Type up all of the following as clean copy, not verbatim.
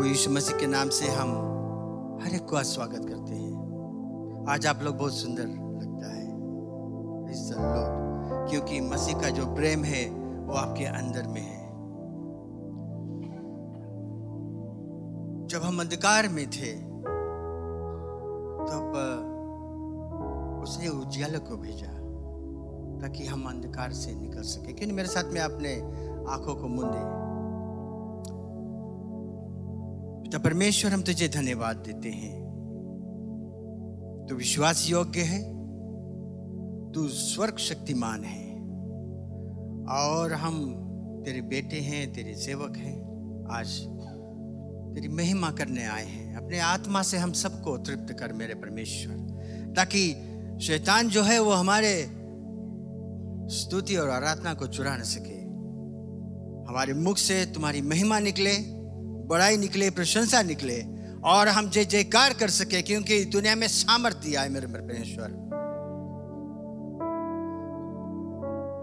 यीशु मसीह के नाम से हम हर एक का स्वागत करते हैं। आज आप लोग बहुत सुंदर लगता है, Praise the Lord, क्योंकि मसीह का जो प्रेम है वो आपके अंदर में है। जब हम अंधकार में थे तब उसने उजियाले को भेजा ताकि हम अंधकार से निकल सके। क्यों मेरे साथ में अपने आंखों को मूंदे। पिता परमेश्वर, हम तुझे धन्यवाद देते हैं। तू विश्वास योग्य है, तू स्वर्ग शक्तिमान है और हम तेरे बेटे हैं, तेरे सेवक हैं। आज तेरी महिमा करने आए हैं। अपने आत्मा से हम सबको तृप्त कर मेरे परमेश्वर, ताकि शैतान जो है वो हमारे स्तुति और आराधना को चुरा न सके। हमारे मुख से तुम्हारी महिमा निकले, बड़ाई निकले, प्रशंसा निकले और हम जय जयकार कर सके, क्योंकि दुनिया में सामर्थ्य दिया है मेरे परमेश्वर।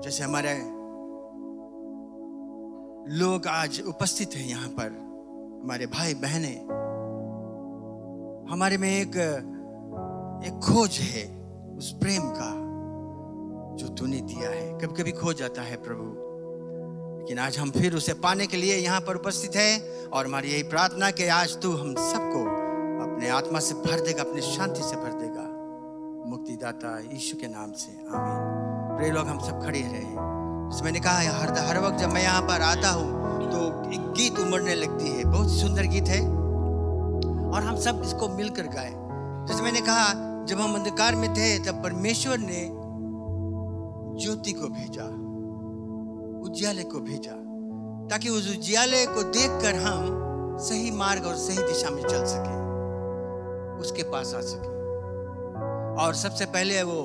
जैसे हमारे लोग आज उपस्थित हैं यहाँ पर, हमारे भाई बहने, हमारे में एक खोज है उस प्रेम का जो तूने दिया है। कभी कभी खो जाता है प्रभु, लेकिन आज हम फिर उसे पाने के लिए यहाँ पर उपस्थित हैं और हमारी यही प्रार्थना कि आज तू हम सबको अपने आत्मा से भर देगा, अपने शांति से भर देगा। मुक्तिदाता यीशु के नाम से आमीन। प्रिय लोग, हम सब खड़े रहे। जैसे मैंने कहा, हर वक्त जब मैं यहाँ पर आता हूँ तो एक गीत उमड़ने लगती है। बहुत सुंदर गीत है और हम सब इसको मिलकर गाए। जैसे मैंने कहा, जब हम अंधकार में थे तब परमेश्वर ने ज्योति को भेजा, उजियाले को भेजा, ताकि उस उजियाले को देखकर हम सही मार्ग और सही दिशा में चल सके, उसके पास आ सके। और सबसे पहले वो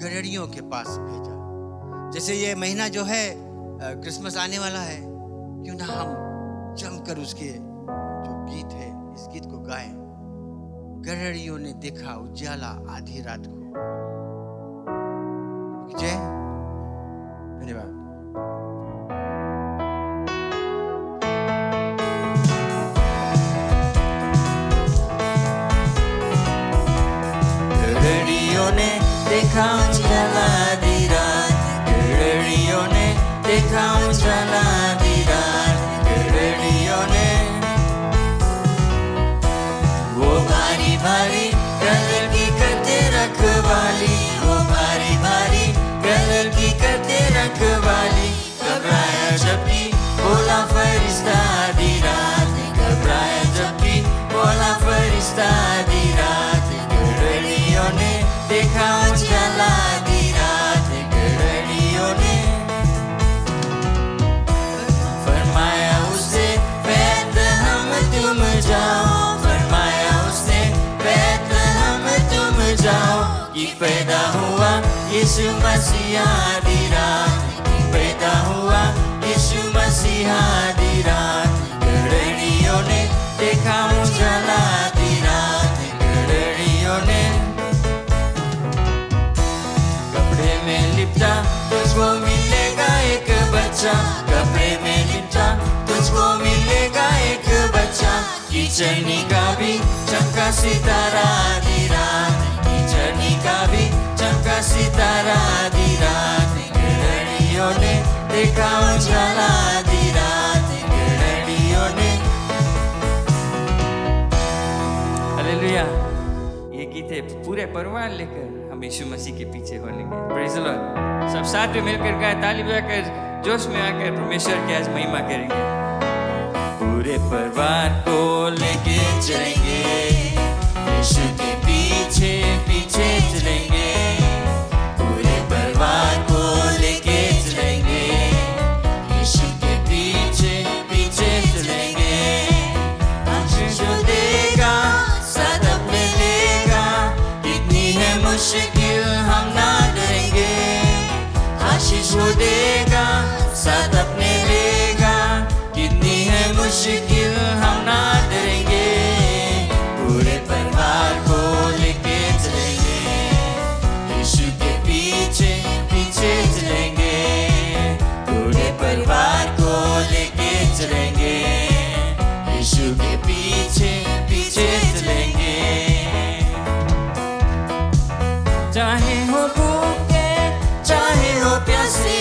गड़ेड़ियों के पास भेजा। जैसे ये महीना जो है क्रिसमस आने वाला है, क्यों ना हम जमकर उसके जो गीत है, इस गीत को गाएं। गड़ेड़ियों ने देखा उजियाला आधी रात को। जय, धन्यवाद। गड़ेड़ियों ने देखा उजियाला आधी रात, गड़ेड़ियों ने देखा उजियाला आधी रात, गड़ेड़ियों ने वो भारी भारी कलर की करते रखवाली, वो भारी भारी कलर की करते रखवाली। घबराया जबकि बोला फरिश्ता आधी रात, घबराया जबकि बोला फरिश्ता आधी रात। गड़ेड़ियों ने देखा उजियाला आधी रात, गड़ेड़ियों ने पैदा हुआ यीशु मसीह आधी रात, पैदा हुआ यीशु मसीह आधी रात, गड़रियों ने देखा उजाला आधी रात, गड़रियों ने कपड़े में लिपटा तुझको मिलेगा एक बच्चा, कपड़े में लिपटा तुझको मिलेगा एक बच्चा, कीचड़नी का भी चमका सितारा आधी रात, कीचड़नी का भी चमका सितारा आधी रात, गड़रियों ने देखा उजाला आधी रात, गड़रियों ने। हालेलुया। ये गीत है पूरे परिवार लेकर हम यीशु मसीह के पीछे बोलेंगे। Praise the Lord. सब साथ में मिलकर गाएं, ताली बजाकर जोश में आकर परमेश्वर की आज महिमा करेंगे। पूरे परिवार को लेके चलेंगे, यीशु के पीछे पीछे चलेंगे, पूरे परिवार को लेके चलेंगे, यीशु के पीछे पीछे चलेंगे, आशीष देगा साथ अपने लेगा, कितनी है मुश्किल हम ना डरेंगे, आशीष वो देगा साथ अपने लेगा, कितनी है मुश्किल हम ना डरेंगे, पूरे परिवार को लेके चलेंगे, यीशु के पीछे पीछे चलेंगे, पूरे परिवार को लेके चलेंगे, यीशु के पीछे पीछे चलेंगे, चाहे हो भूखे चाहे हो प्यासे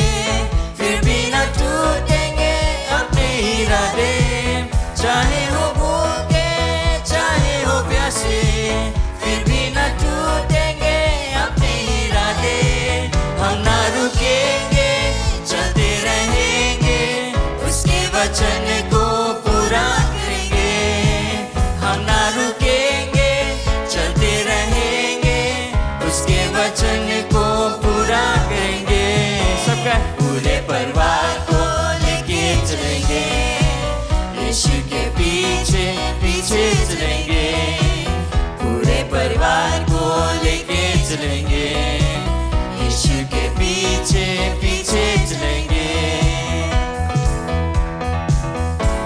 फिर भी न टूटेंगे अपने इरादे, चाहे हो भूखे चाहे हो प्यासे फिर भी न टूटेंगे अपने इरादे, हम ना रुकेंगे चलते रहेंगे उसके वचन को पूरा करेंगे, हम ना रुकेंगे चलते रहेंगे उसके वचन को पूरा करेंगे, सबका पूरे परिवार को लेके चलेंगे, यीशु के पीछे पीछे चलेंगे, पूरे परिवार को लेके चलेंगे, यीशु के पीछे पीछे चलेंगे,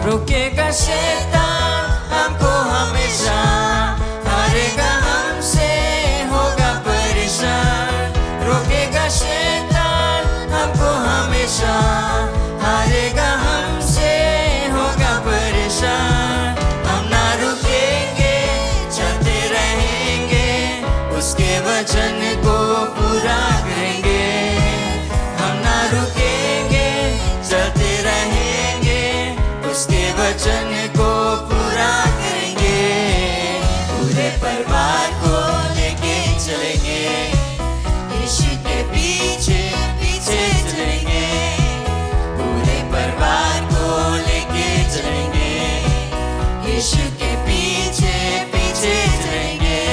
रोकेगा शैतान हमको हमेशा, हारेगा हमसे होगा परेशान, रोकेगा शैतान हमको हमेशा, हारेगा हमसे होगा परेशान, हम ना रुकेंगे चलते रहेंगे उसके वचन को पूरा करेंगे, हम ना रुकेंगे चलते रहेंगे उसके वचन को पूरा करेंगे, पूरे परिवार को लेके चलेंगे, यीशु के पीछे पीछे चलेंगे, पूरे परिवार को लेके चलेंगे, यीशु के पीछे पीछे चलेंगे,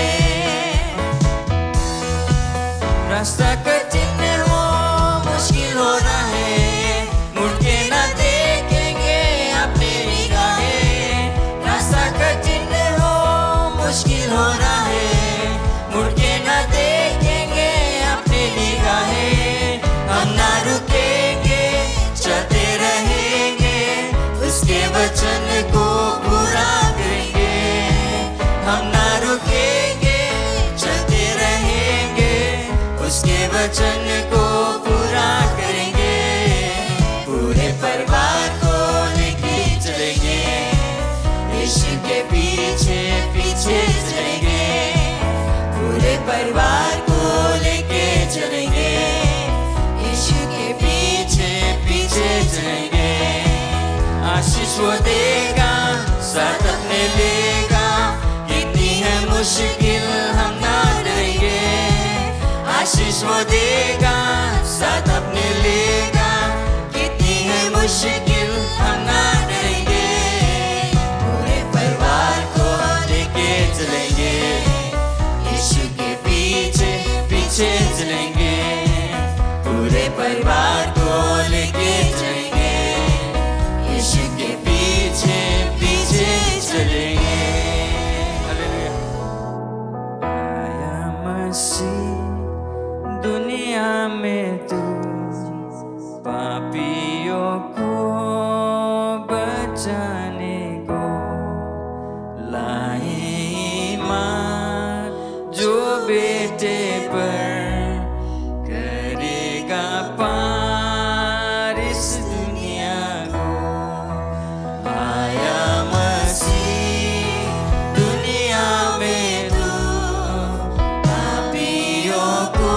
रास्ता कठिन हो मुश्किल हो रहा है, मुड़ के ना देखेंगे अपनी निगाहें, रास्ता कठिन हो मुश्किल हो रहा है, मुड़ के ना देखेंगे अपनी निगाहें, हम ना रुकेंगे चलते रहेंगे उसके वचन को पूरा करेंगे, हम ना रुकेंगे चलते रहेंगे उसके वचन को पूरा करेंगे, पूरे परिवार को लेके चलेंगे, यीशु के पीछे पीछे चलेंगे, पूरे परिवार को लेके चलेंगे, यीशु के पीछे पीछे चलेंगे, आशीष वो देगा साथ अपने लेगा, कितनी है मुश्किल हम ना डरेंगे, आशीष वो देगा साथ अपने लेगा, कितनी है मुश्किल हम ना डरेंगे, पूरे परिवार को लेके चलेंगे, यीशु के पीछे पीछे चलेंगे, पूरे परिवार को लेके चलेंगे, यीशु के पीछे पीछे चलेंगे। हालेलुया। आया मसीह पापियों को बचाने को लाए ईमान, जो बेटे पर करेगा पार इस दुनिया को। आया मसीह दुनिया में तू, पापियों को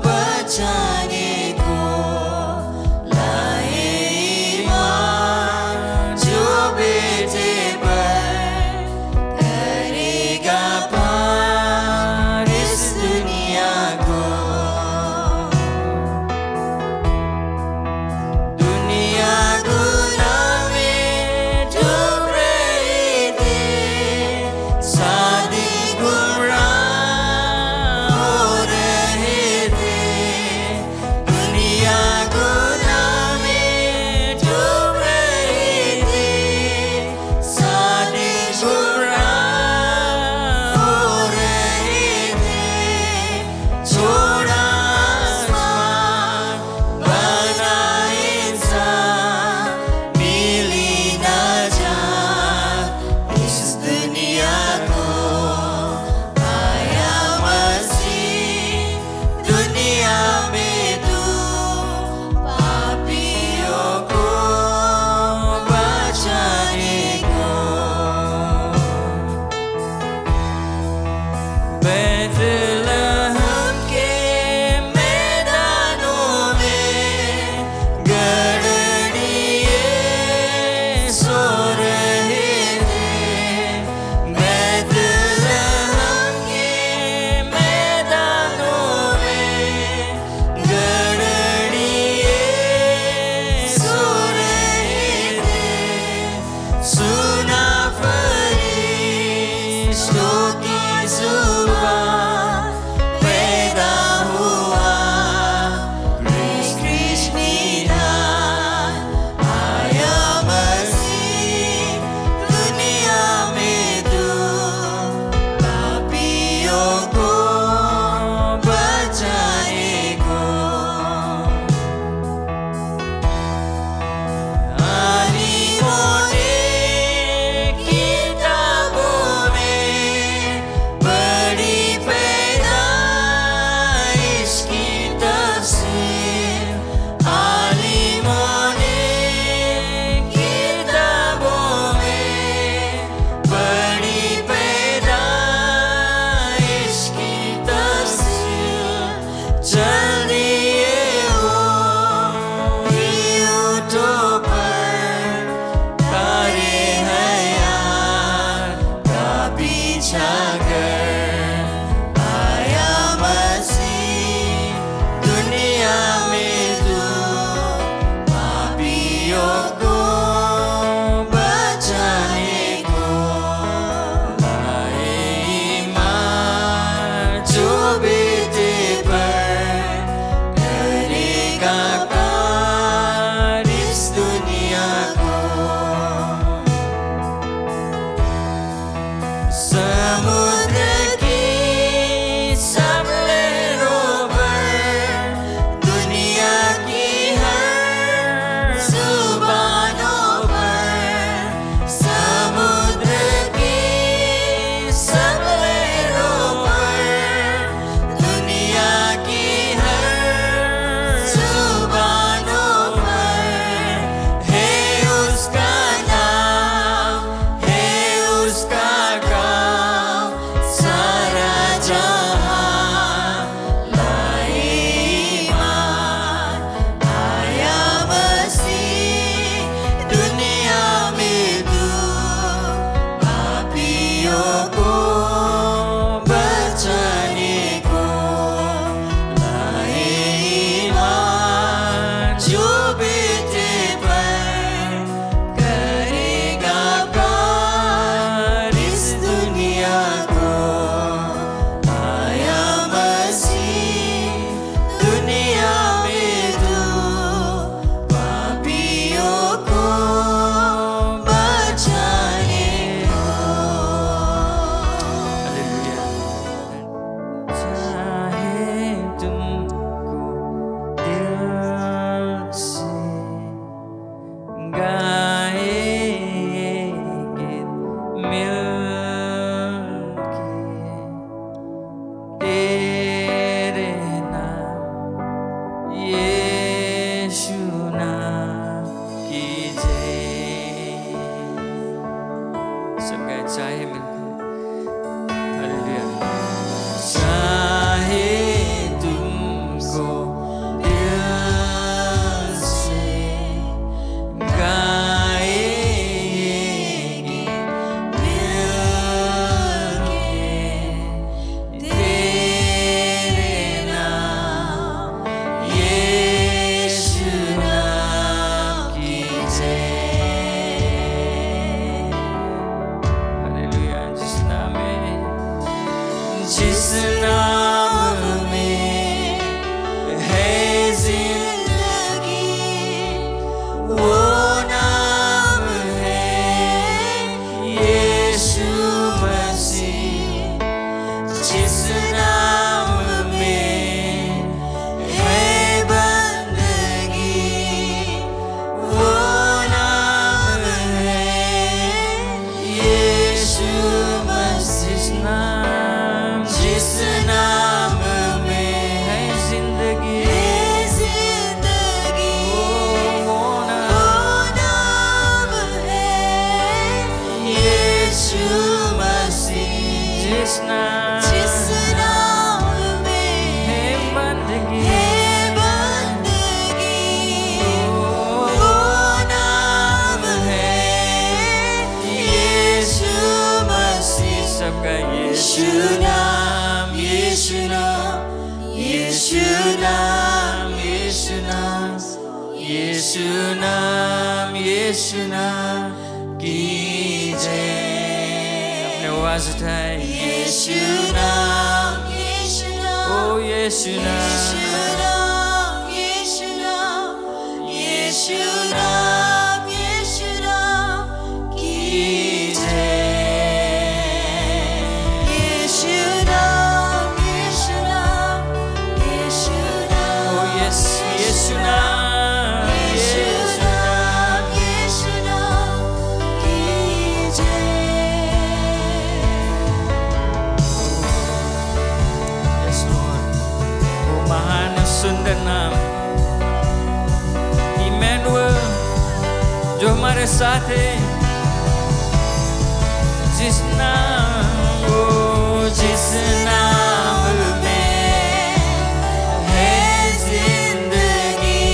बचाने को लाए ईमान, यीशु नाम की जय। अपने आवाज उठाए, यीशु नाम, ओ यीशु नाम, यीशु नाम की जय। यीशु नाम, ओ यीशु नाम, की जय। Yes Lord, वो महान सुंदर नाम इमैनुअल जो हमारे साथ है, जिस नाम में है जिंदगी,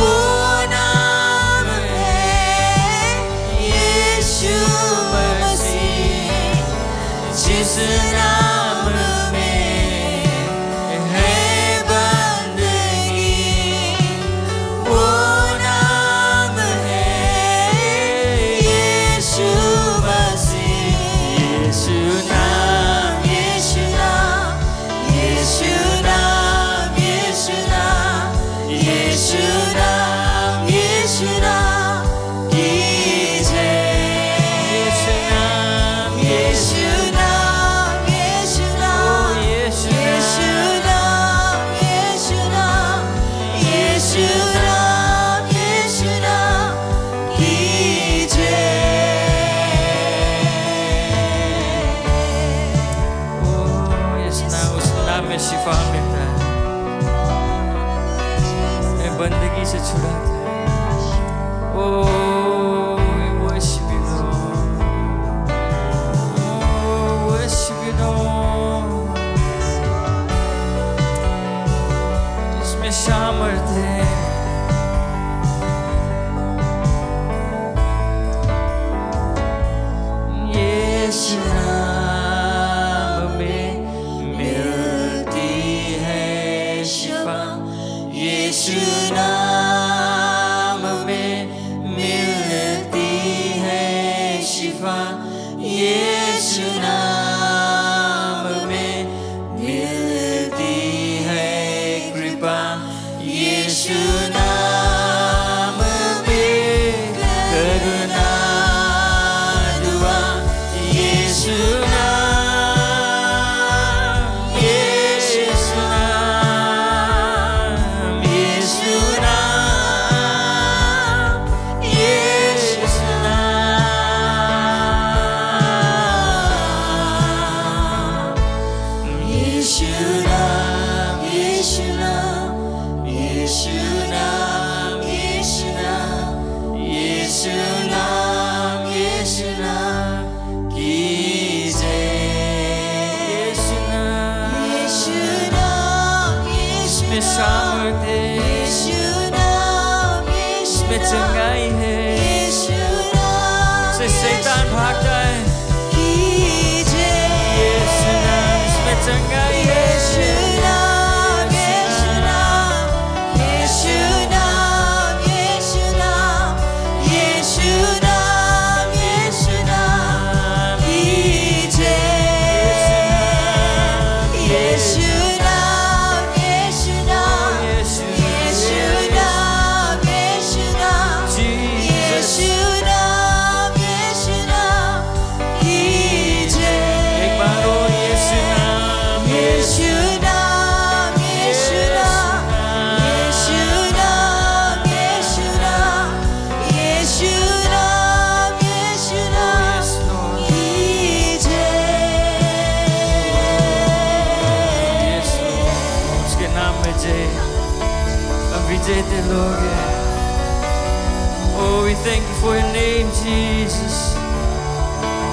वो नाम है यीशु मसीह। जिस नाम में है बंदगी, वो नाम है यीशु मसीह। यीशु नाम, यीशु नाम, यीशु नाम, यीशु नाम, यीशु नाम, यीशु नाम की जय। यीशु नाम, यीशु नाम, यीशु नाम, यीशु यीशु नाम, यीशु नाम, यीशु नाम, यीशु नाम की जय। उस नाम में शिफा मिलता है, ये बंदगी से छुड़ाता है। ओ we worship you Lord, oh worship you Lord, इसमें सामर्थ है। यीशु नाम में मिलती है शिफा, यीशु नाम में मिलती है शिफा, यीशु नाम में मिलती है कृपा, यीशु नाम में करुणा दुआ, यीशु नाम, यीशु नाम, यीशु नाम, यीशु नाम, यीशु नाम, यीशु नाम, यीशु नाम, यीशु नाम, यीशु नाम, यीशु नाम की जय। यीशु नाम, यीशु नाम, यीशु में सामर्थ है, यीशु नाम, यीशु में चंगाई है, यीशु नाम से शैतान भागता है। की जय। यीशु नाम, इसमें चंगाई है। यीशु नाम, यीशु नाम, यीशु नाम, यीशु नाम, यीशु नाम, यीशु नाम की जय। यीशु नाम, यीशु नाम, यीशु नाम, यीशु नाम, यीशु नाम, यीशु नाम की जय। एक बार और यीशु नाम, यीशु नाम, यीशु नाम, यीशु नाम, यीशु नाम, यीशु नाम, यीशु नाम की यीशु, उसके नाम में जय, हम विजेते लोग हैं। Oh, we thank you for your name, Jesus.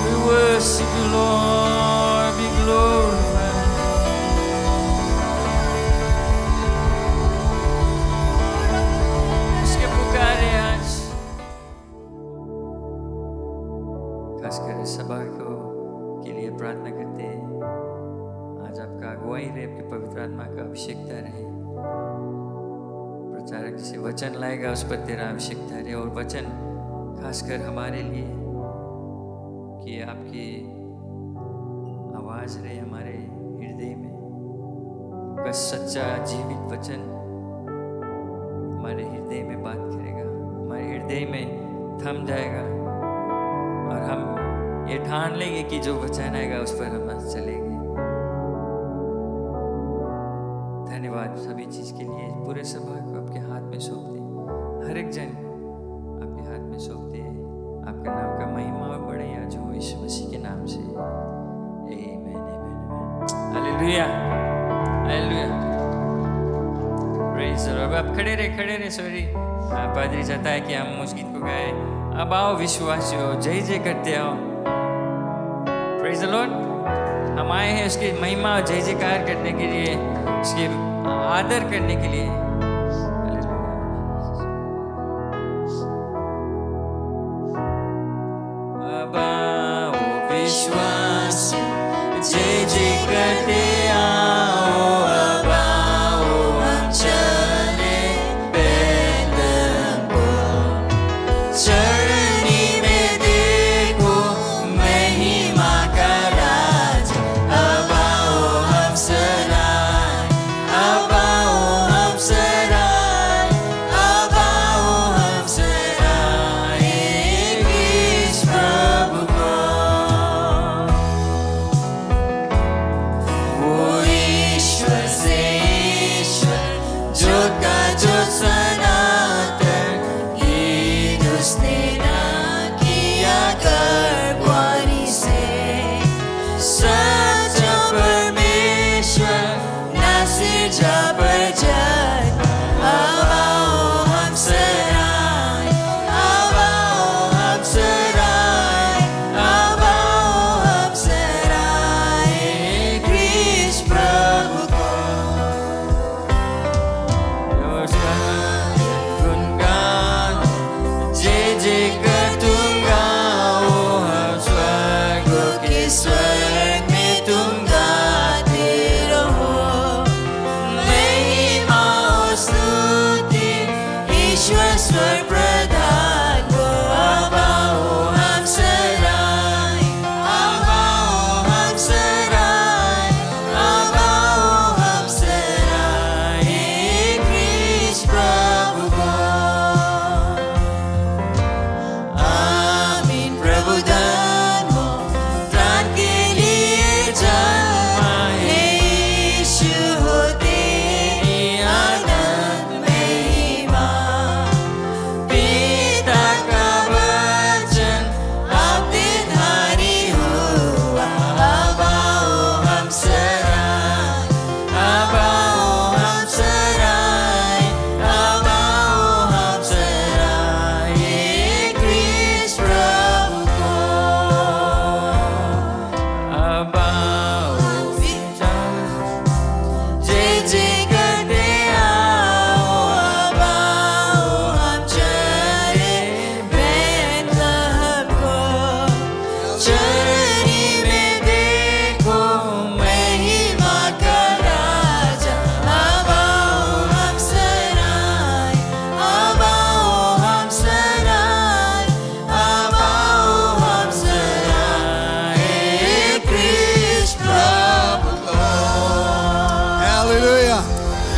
We worship you, Lord. Be glorified. उसके पुकारे आज, खासकर इस सभा को के लिए प्रार्थना करते हैं। आज आपका अगुवाई रहे, आपकी पवित्र आत्मा का अभिषेकता रहे, प्रचार तारा किसी वचन लाएगा उस पर तेरा अभिषेक ठहरे, और वचन खासकर हमारे लिए कि आपकी आवाज़ रहे हमारे हृदय में, आपका सच्चा जीवित वचन हमारे हृदय में बात करेगा, हमारे हृदय में थम जाएगा और हम ये ठान लेंगे कि जो वचन आएगा उस पर हम चलेंगे। धन्यवाद सभी चीज़ के लिए। पूरे सभा को आपके हाथ में सौंप दें, हर एक जन को आपके हाथ में सौंप दें। आपका नाम का महिमा और बढ़े आज हो यीशु मसीह के नाम से। आमीन आमीन। Hallelujah hallelujah. Praise the Lord. आप खड़े रहे सॉरी। पादरी चाहता है कि हम उस गीत को गाएं। अब आओ विश्वासियों, जय जय करते आओ। Praise the Lord. हम आए हैं उसकी महिमा और जय जयकार करने के लिए, उसके आदर करने के लिए। अब आओ विश्वास, जय जय करते आओ। अब आओ हम चले बेथलेहम को, चरनी में देखो महिमा का राज। अब आओ हम सराय, अब आओ हम सराय, अब आओ हम सराय कृष्ण प्रभु को। वो ईश्वर से ईश्वर, ज्योत का ज्योत सनातन, कि उसने ना किया गर्भवाणी से। सच्चा परमेश्वर ना सिरजा पर जग। अब आओ हम सराय, अब आओ हम सराय, अब आओ हम सराय कृष्ण प्रभु को। उसका गुणगान जय जय कर तुम गाओ। हम स्वर्गों के स्वर्ग में तुम गाते रहो। महिमा और स्तुति ईश्वर स्वर प्रधान को। अब आओ हम सराय, अब आओ हम सराय, अब आओ हम सराय कृष्ण प्रभु को। आमीन। प्रभु धन हो, प्राण के लिए जन्मा है यीशु हो तेरी आनंद महिमा। पिता का वचन अब धारी हुआ। अब आओ हम सराय, अब आओ हम सराय, अब आओ हम सराय कृष्ण प्रभु को। अब आओ जय जय करते आओ। अब आओ हम चले बेथलेहम को, चरनी में देखो महिमा का राजा। अब आओ हम सराय, अब आओ हम सराय, अब आओ हम सराय कृष्ण प्रभु को। हालेलुया।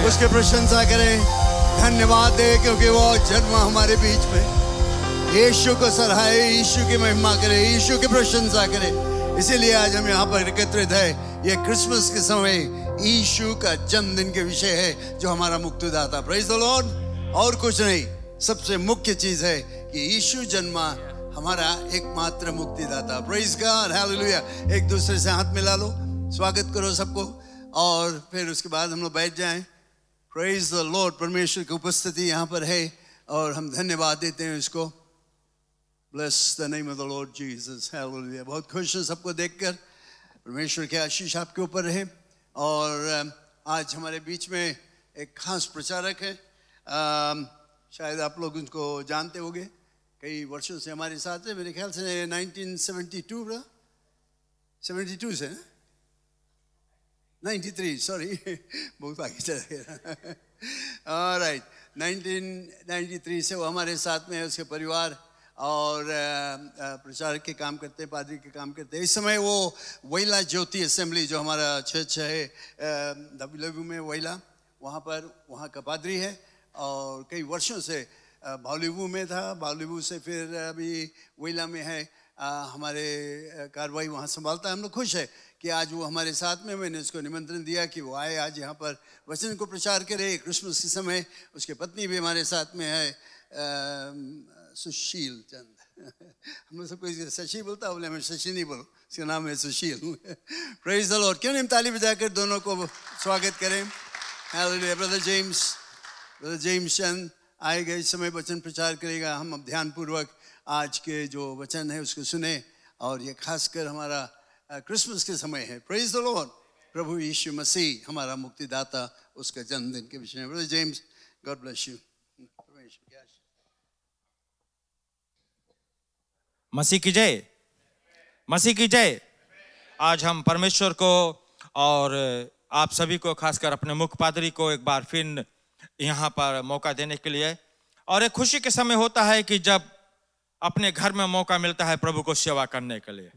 उसकी प्रशंसा करें, धन्यवाद दे क्योंकि वो जन्म हमारे बीच में। यीशु को सराहे, यीशु की महिमा करे, यीशु की प्रशंसा करे। इसीलिए आज हम यहाँ पर एकत्रित है। ये क्रिसमस के समय यीशु का जन्मदिन के विषय है, जो हमारा मुक्तिदाता। Praise the Lord. और कुछ नहीं, सबसे मुख्य चीज है कि यीशु जन्मा, हमारा एकमात्र मुक्तिदाता। Praise God. हालेलुया। एक दूसरे से हाथ मिला लो, स्वागत करो सबको, और फिर उसके बाद हम लोग बैठ जाएं। Praise the Lord. परमेश्वर की उपस्थिति यहाँ पर है और हम धन्यवाद देते हैं उसको। Bless the name of the Lord Jesus. Hallelujah. बहुत खुश है सबको देखकर। परमेश्वर की आशीष आपके ऊपर रहे। और आज हमारे बीच में एक खास प्रचारक है, शायद आप लोग उनको जानते होंगे, कई वर्षों से हमारे साथ है। मेरे ख्याल से 1972 72 से 93, सॉरी बहुत आगे चला गया। ऑलराइट। 1993 से वो हमारे साथ में है, उसके परिवार, और प्रचार के काम करते हैं, पादरी के काम करते हैं। इस समय वो वैला ज्योति असेंबली जो हमारा चर्च है WW में वैला, वहाँ का पादरी है और कई वर्षों से बावलीवू में था, बावलीवू से फिर अभी वैला में है। हमारे कार्रवाई वहाँ संभालता है। हम लोग खुश है कि आज वो हमारे साथ में, मैंने उसको निमंत्रण दिया कि वो आए आज यहाँ पर वचन को प्रचार करे क्रिसमस के समय। उसके पत्नी भी हमारे साथ में है, सुशील चंद। हम लोग सबको शशि बोलता है, बोले मैं शशि नहीं बोलो, उसका नाम है सुशील। Praise the Lord. क्यों नहीं हम ताली बजाकर दोनों को स्वागत करें। हालेलुया। ब्रदर जेम्स चंद आएगा, इस समय वचन प्रचार करेगा। हम अब ध्यानपूर्वक आज के जो वचन है उसको सुने, और ये खासकर हमारा क्रिसमस के समय है। Praise the Lord. प्रभु यीशु मसीह हमारा मुक्तिदाता, उसका जन्मदिन के विषय में। Brother James, God bless you. Masih की जय, मसीह की जय। आज हम परमेश्वर को और आप सभी को, खासकर अपने मुख्य पादरी को एक बार फिर यहाँ पर मौका देने के लिए, और एक खुशी के समय होता है कि जब अपने घर में मौका मिलता है प्रभु को सेवा करने के लिए।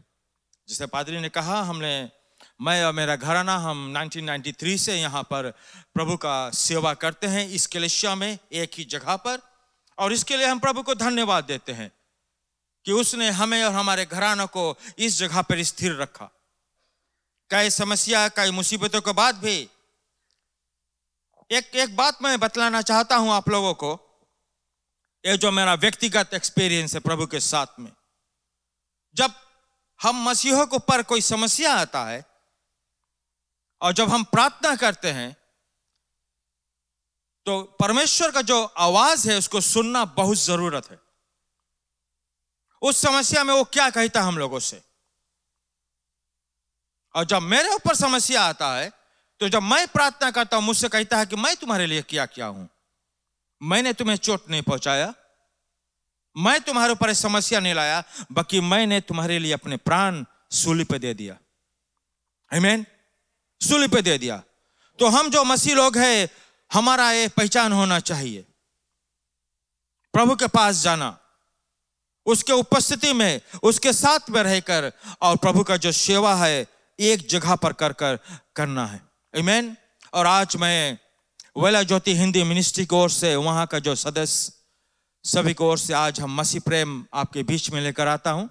जैसे पादरी ने कहा, मैं और मेरा घराना हम 1993 से यहाँ पर प्रभु का सेवा करते हैं इस कलीसिया में, एक ही जगह पर। और इसके लिए हम प्रभु को धन्यवाद देते हैं कि उसने हमें और हमारे घराना को इस जगह पर स्थिर रखा। कई समस्या, कई मुसीबतों के बाद भी एक बात मैं बतलाना चाहता हूं आप लोगों को। ये जो मेरा व्यक्तिगत एक्सपीरियंस है प्रभु के साथ में, जब हम मसीहों को पर कोई समस्या आता है और जब हम प्रार्थना करते हैं, तो परमेश्वर का जो आवाज है उसको सुनना बहुत जरूरत है। उस समस्या में वो क्या कहता है हम लोगों से। और जब मेरे ऊपर समस्या आता है, तो जब मैं प्रार्थना करता हूं, मुझसे कहता है कि मैं तुम्हारे लिए क्या किया हूं। मैंने तुम्हें चोट नहीं पहुंचाया, मैं तुम्हारे ऊपर समस्या नहीं लाया, बल्कि मैंने तुम्हारे लिए अपने प्राण सूली पे दे दिया। आमीन। सूली पे दे दिया। तो हम जो मसीह लोग हैं, हमारा ये पहचान होना चाहिए, प्रभु के पास जाना, उसके उपस्थिति में, उसके साथ में रहकर, और प्रभु का जो सेवा है एक जगह पर करना है। आमीन। और आज मैं वैला ज्योति हिंदी मिनिस्ट्री की ओर से, वहां का जो सदस्य सभी की ओर से, आज हम मसीह प्रेम आपके बीच में लेकर आता हूं,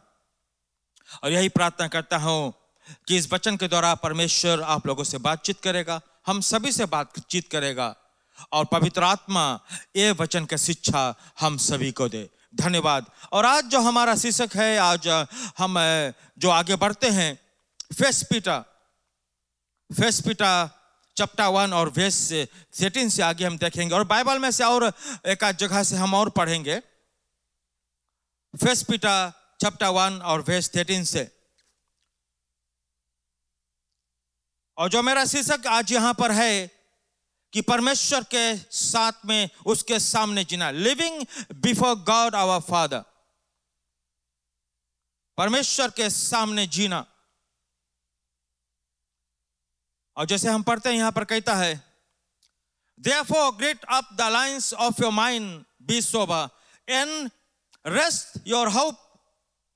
और यही प्रार्थना करता हूं कि इस वचन के द्वारा परमेश्वर आप लोगों से बातचीत करेगा, हम सभी से बातचीत करेगा, और पवित्र आत्मा ये वचन का शिक्षा हम सभी को दे। धन्यवाद। और आज जो हमारा शीर्षक है, आज हम जो आगे बढ़ते हैं, फर्स्ट पीटर चैप्टर 1 और वर्स 13 से आगे हम देखेंगे, और बाइबल में से और एक आध जगह से हम और पढ़ेंगे। फर्स्ट पीटर चैप्टर 1 और वर्स 13 से। और जो मेरा शीर्षक आज यहां पर है कि परमेश्वर के साथ में, उसके सामने जीना, living before God our Father. परमेश्वर के सामने जीना। और जैसे हम पढ़ते हैं, यहां पर कहता है, therefore gird up the loins of your mind, be sober, and rest your hope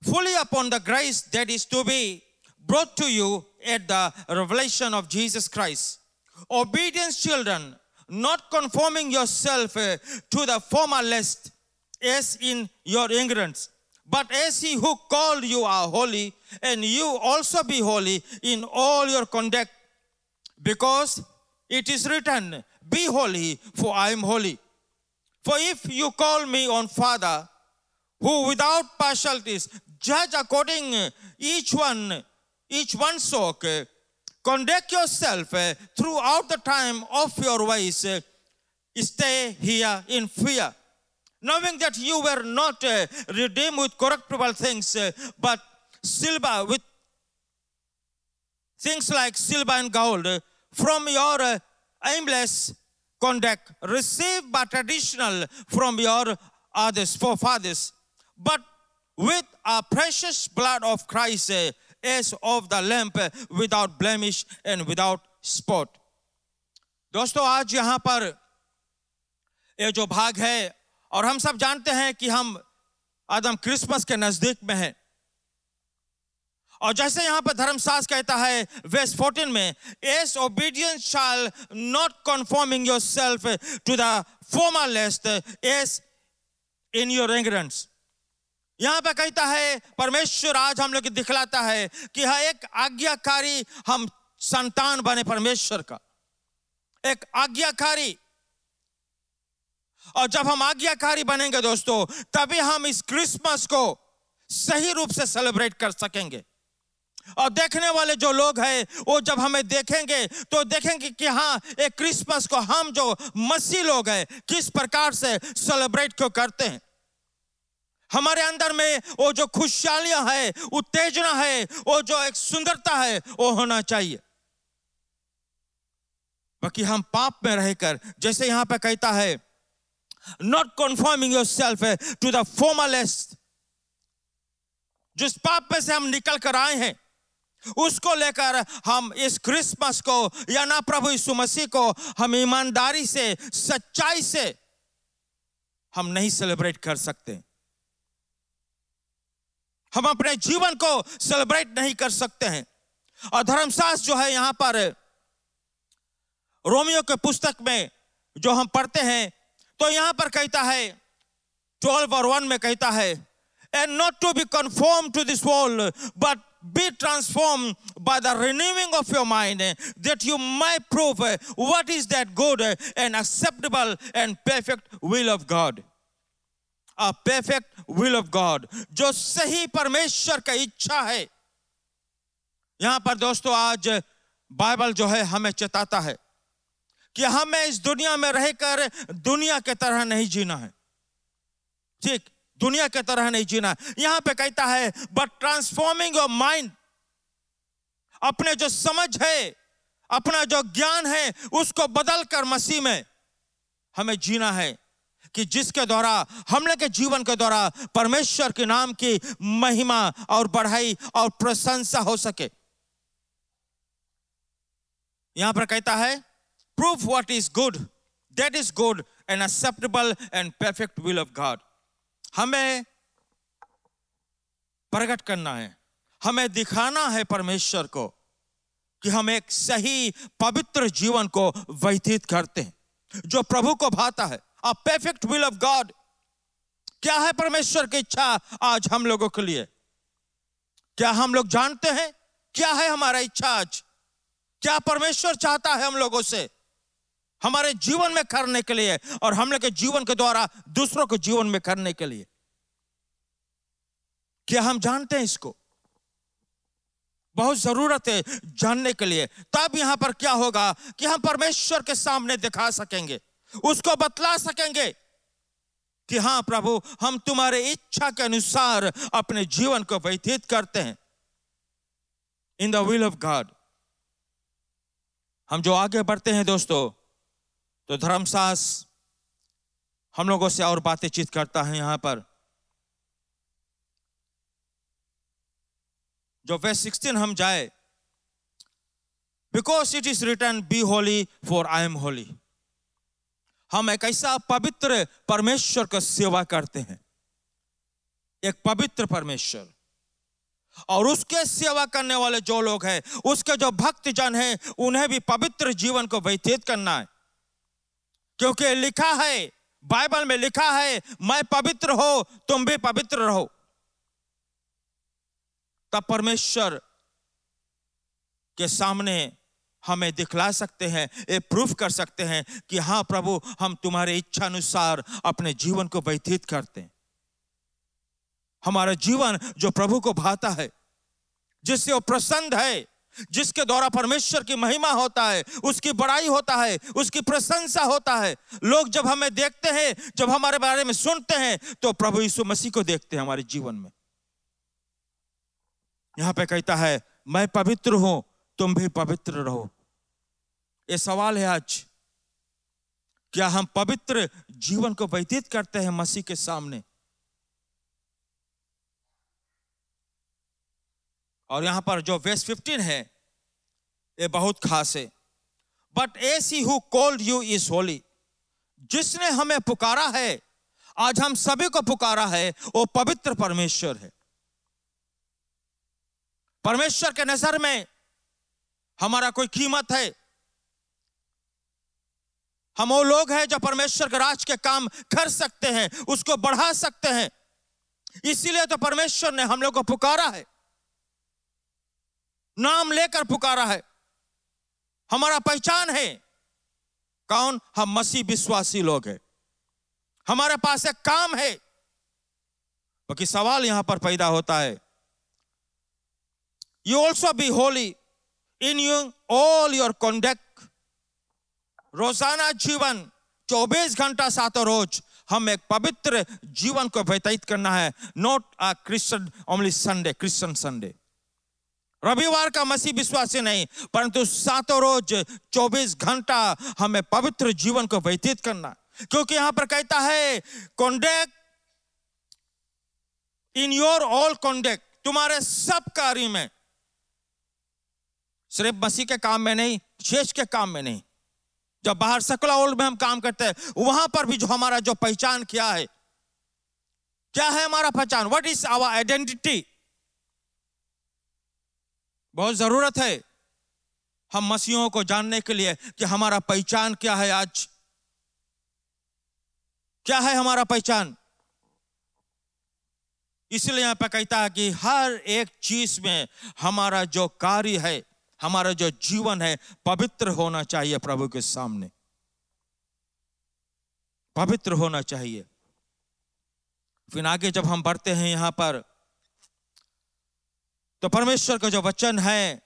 fully upon the grace that is to be brought to you at the revelation of Jesus Christ. Obedient children, not conforming yourself to the former lust, as in your ignorance, but as he who called you are holy, and you also be holy in all your conduct, because it is written, be holy, for I am holy. For if you call me on Father, who without partialities judge according each one's work, conduct yourself throughout the time of your ways, stay here in fear, knowing that you were not redeemed with corruptible things, but silver, with things like silver and gold, from your aimless conduct, received by traditional from your forefathers, but with a precious blood of Christ, as of the lamb, without blemish and without spot. दोस्तों, आज यहाँ पर ये जो भाग है, और हम सब जानते हैं कि हम आदम क्रिसमस के नजदीक में हैं। और जैसे यहां पर धर्मशास्त्र कहता है वर्स 14 में, as obedience shall not conforming yourself to the former lust as in your ignorance. यहां पर कहता है परमेश्वर आज हम लोग को दिखलाता है कि हाँ, एक आज्ञाकारी हम संतान बने परमेश्वर का, एक आज्ञाकारी। और जब हम आज्ञाकारी बनेंगे दोस्तों, तभी हम इस क्रिसमस को सही रूप से सेलिब्रेट कर सकेंगे। और देखने वाले जो लोग हैं वो जब हमें देखेंगे तो देखेंगे कि हाँ, एक क्रिसमस को हम जो मसीह लोग हैं किस प्रकार से सेलिब्रेट क्यों करते हैं। हमारे अंदर में वो जो खुशहालियां है, उत्तेजना है, वो जो एक सुंदरता है, वो होना चाहिए। बाकी हम पाप में रहकर, जैसे यहां पे कहता है, not conforming yourself to the former lust, जिस पाप में से हम निकल कर आए हैं उसको लेकर हम इस क्रिसमस को या ना प्रभु यीशु मसीह को हम ईमानदारी से, सच्चाई से हम नहीं सेलिब्रेट कर सकते। हम अपने जीवन को सेलिब्रेट नहीं कर सकते हैं। और धर्मशास्त्र जो है यहां पर रोमियो के पुस्तक में जो हम पढ़ते हैं, तो यहां पर कहता है 12 और 1 में कहता है, and not to be conformed to this world, but be transformed by the renewing of your mind, that you might prove what is that good and acceptable and perfect will of God. A perfect will of God, जो सही परमेश्वर का इच्छा है। यहां पर दोस्तों आज बाइबल जो है हमें चेताता है कि हमें इस दुनिया में रहकर दुनिया के तरह नहीं जीना है। ठीक, दुनिया के तरह नहीं जीना। यहां पे कहता है बट ट्रांसफॉर्मिंग योर माइंड, अपने जो समझ है, अपना जो ज्ञान है, उसको बदल कर मसीह में हमें जीना है, कि जिसके द्वारा हम लोग के जीवन के द्वारा परमेश्वर के नाम की महिमा और बढ़ाई और प्रशंसा हो सके। यहां पर कहता है proof what is good, that is good and acceptable and perfect will of God. हमें प्रकट करना है, हमें दिखाना है परमेश्वर को कि हम एक सही पवित्र जीवन को व्यतीत करते हैं जो प्रभु को भाता है। A perfect will of God, क्या है परमेश्वर की इच्छा आज हम लोगों के लिए? क्या हम लोग जानते हैं क्या है हमारा इच्छा आज? क्या परमेश्वर चाहता है हम लोगों से हमारे जीवन में करने के लिए और हम लोग के जीवन के द्वारा दूसरों के जीवन में करने के लिए? क्या हम जानते हैं इसको? बहुत जरूरत है जानने के लिए। तब यहां पर क्या होगा कि हम परमेश्वर के सामने दिखा सकेंगे, उसको बतला सकेंगे कि हां प्रभु, हम तुम्हारे इच्छा के अनुसार अपने जीवन को व्यतीत करते हैं in the will of God. हम जो आगे बढ़ते हैं दोस्तों, तो धर्मशास्त्र हम लोगों से और बातें चित करता है। यहां पर जो वर्स 16 हम जाए, because it is written be holy for I am holy. हम एक ऐसा पवित्र परमेश्वर का सेवा करते हैं, एक पवित्र परमेश्वर, और उसके सेवा करने वाले जो लोग हैं, उसके जो भक्त जन हैं, उन्हें भी पवित्र जीवन को व्यतीत करना है। क्योंकि लिखा है, बाइबल में लिखा है, मैं पवित्र हो तुम भी पवित्र रहो। तब परमेश्वर के सामने हमें दिखला सकते हैं, ये प्रूफ कर सकते हैं कि हाँ प्रभु, हम तुम्हारे इच्छा अनुसार अपने जीवन को व्यतीत करते हैं। हमारा जीवन जो प्रभु को भाता है, जिससे वो प्रसन्न है, जिसके द्वारा परमेश्वर की महिमा होता है, उसकी बड़ाई होता है, उसकी प्रशंसा होता है। लोग जब हमें देखते हैं, जब हमारे बारे में सुनते हैं, तो प्रभु यीशु मसीह को देखते हैं हमारे जीवन में। यहां पे कहता है मैं पवित्र हूं तुम भी पवित्र रहो। ये सवाल है आज, क्या हम पवित्र जीवन को व्यतीत करते हैं मसीह के सामने? और यहां पर जो वर्स 15 है, ये बहुत खास है। But as he who called you is holy, जिसने हमें पुकारा है, आज हम सभी को पुकारा है, वो पवित्र परमेश्वर है। परमेश्वर के नजर में हमारा कोई कीमत है? हम वो लोग हैं जो परमेश्वर के राज के काम कर सकते हैं, उसको बढ़ा सकते हैं। इसीलिए तो परमेश्वर ने हम लोग को पुकारा है, नाम लेकर पुकारा है। हमारा पहचान है कौन? हम मसीह विश्वासी लोग हैं। हमारे पास एक काम है। बाकी सवाल यहां पर पैदा होता है, you also be Holi in you all your conduct. रोजाना जीवन 24 घंटा सातों रोज हम एक पवित्र जीवन को व्यतीत करना है। Not a Christian only Sunday, Christian Sunday, रविवार का मसीह विश्वासी नहीं, परंतु सातों रोज 24 घंटा हमें पवित्र जीवन को व्यतीत करना। क्योंकि यहां पर कहता है conduct in your all conduct, तुम्हारे सब कार्य में, सिर्फ मसीह के काम में नहीं, शेष के काम में नहीं। जब बाहर सेकुलर वर्ल्ड में हम काम करते हैं, वहां पर भी जो हमारा जो पहचान क्या है हमारा पहचान, व्हाट इज आवर आइडेंटिटी। बहुत जरूरत है हम मसीहों को जानने के लिए कि हमारा पहचान क्या है। आज क्या है हमारा पहचान? इसलिए यहां पर कहता है कि हर एक चीज में हमारा जो कार्य है, हमारा जो जीवन है, पवित्र होना चाहिए। प्रभु के सामने पवित्र होना चाहिए। फिर आगे जब हम बढ़ते हैं यहां पर, तो परमेश्वर का जो वचन है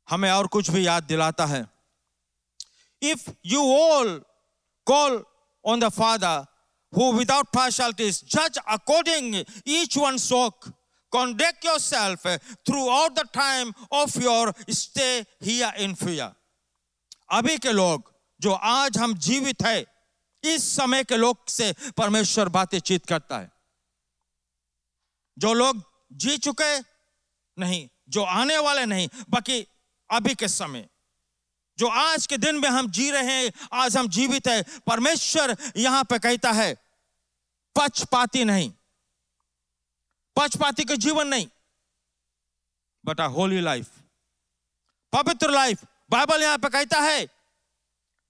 हमें और कुछ भी याद दिलाता है। If you all call on the father who without partialities judge according each one's work, conduct yourself throughout the time of your stay here in fear। अभी के लोग जो आज हम जीवित है, इस समय के लोग से परमेश्वर बातचीत करता है। जो लोग जी चुके नहीं, जो आने वाले नहीं, बाकी अभी के समय, जो आज के दिन में हम जी रहे हैं, आज हम जीवित है। परमेश्वर यहां पे कहता है पक्षपाती नहीं, पक्षपाती का जीवन नहीं, बट अ होली लाइफ, पवित्र लाइफ। बाइबल यहां पे कहता है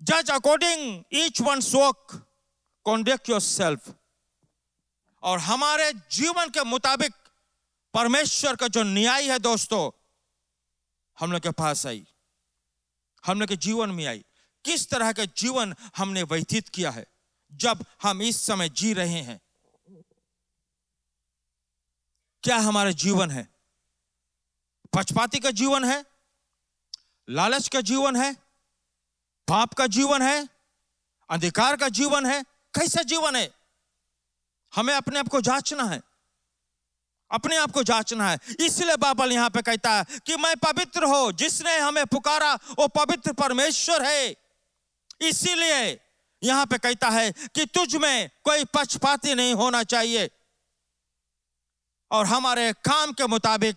जज according each one's work, conduct yourself. और हमारे जीवन के मुताबिक परमेश्वर का जो न्याय है दोस्तों, हम लोग के पास आई, हम लोग के जीवन में आई। किस तरह का जीवन हमने व्यतीत किया है जब हम इस समय जी रहे हैं? क्या हमारा जीवन है? पक्षपाती का जीवन है, लालच का जीवन है, पाप का जीवन है, अंधकार का जीवन है? कैसा जीवन है? हमें अपने आप को जांचना है, अपने आप को जांचना है। इसलिए बाइबल यहां पे कहता है कि मैं पवित्र हो, जिसने हमें पुकारा वो पवित्र परमेश्वर है। इसीलिए यहां पे कहता है कि तुझ में कोई पक्षपाती नहीं होना चाहिए, और हमारे काम के मुताबिक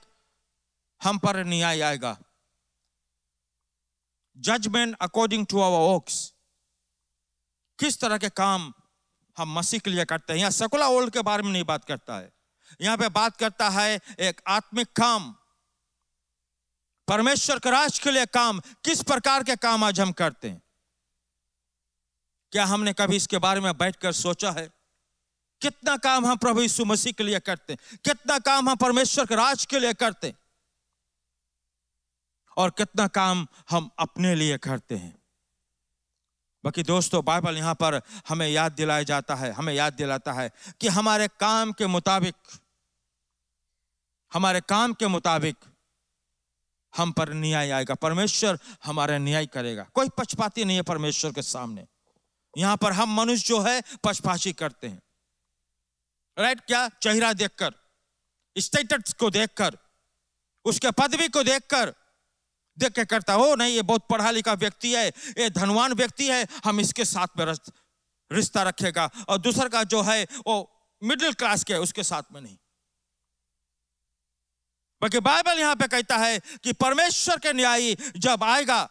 हम पर न्याय आएगा। Judgement according to our works. किस तरह के काम हम मसीह के लिए करते हैं। यहां सेकुलर वर्ल्ड के बारे में नहीं बात करता है, यहां पे बात करता है एक आत्मिक काम, परमेश्वर के राज के लिए काम। किस प्रकार के काम आज हम करते हैं? क्या हमने कभी इसके बारे में बैठकर सोचा है? कितना काम हम प्रभु यीशु मसीह के लिए करते हैं, कितना काम हम परमेश्वर के राज के लिए करते हैं, और कितना काम हम अपने लिए करते हैं। बाकी दोस्तों, बाइबल यहां पर हमें याद दिलाया जाता है, हमें याद दिलाता है कि हमारे काम के मुताबिक, हमारे काम के मुताबिक हम पर न्याय आएगा। परमेश्वर हमारा न्याय करेगा। कोई पक्षपाती नहीं है परमेश्वर के सामने। यहां पर हम मनुष्य जो है पक्षपाती करते हैं, राइट? क्या? चेहरा देखकर, स्टेटस को देखकर, उसके पदवी को देखकर देख के करता हो, नहीं ये बहुत पढ़ा लिखा व्यक्ति है, ये धनवान व्यक्ति है, हम इसके साथ में रिश्ता रखेगा, और दूसरा का जो है वो मिडिल क्लास के, उसके साथ में नहीं। बल्कि बाइबल यहां पे कहता है कि परमेश्वर के न्याय जब आएगा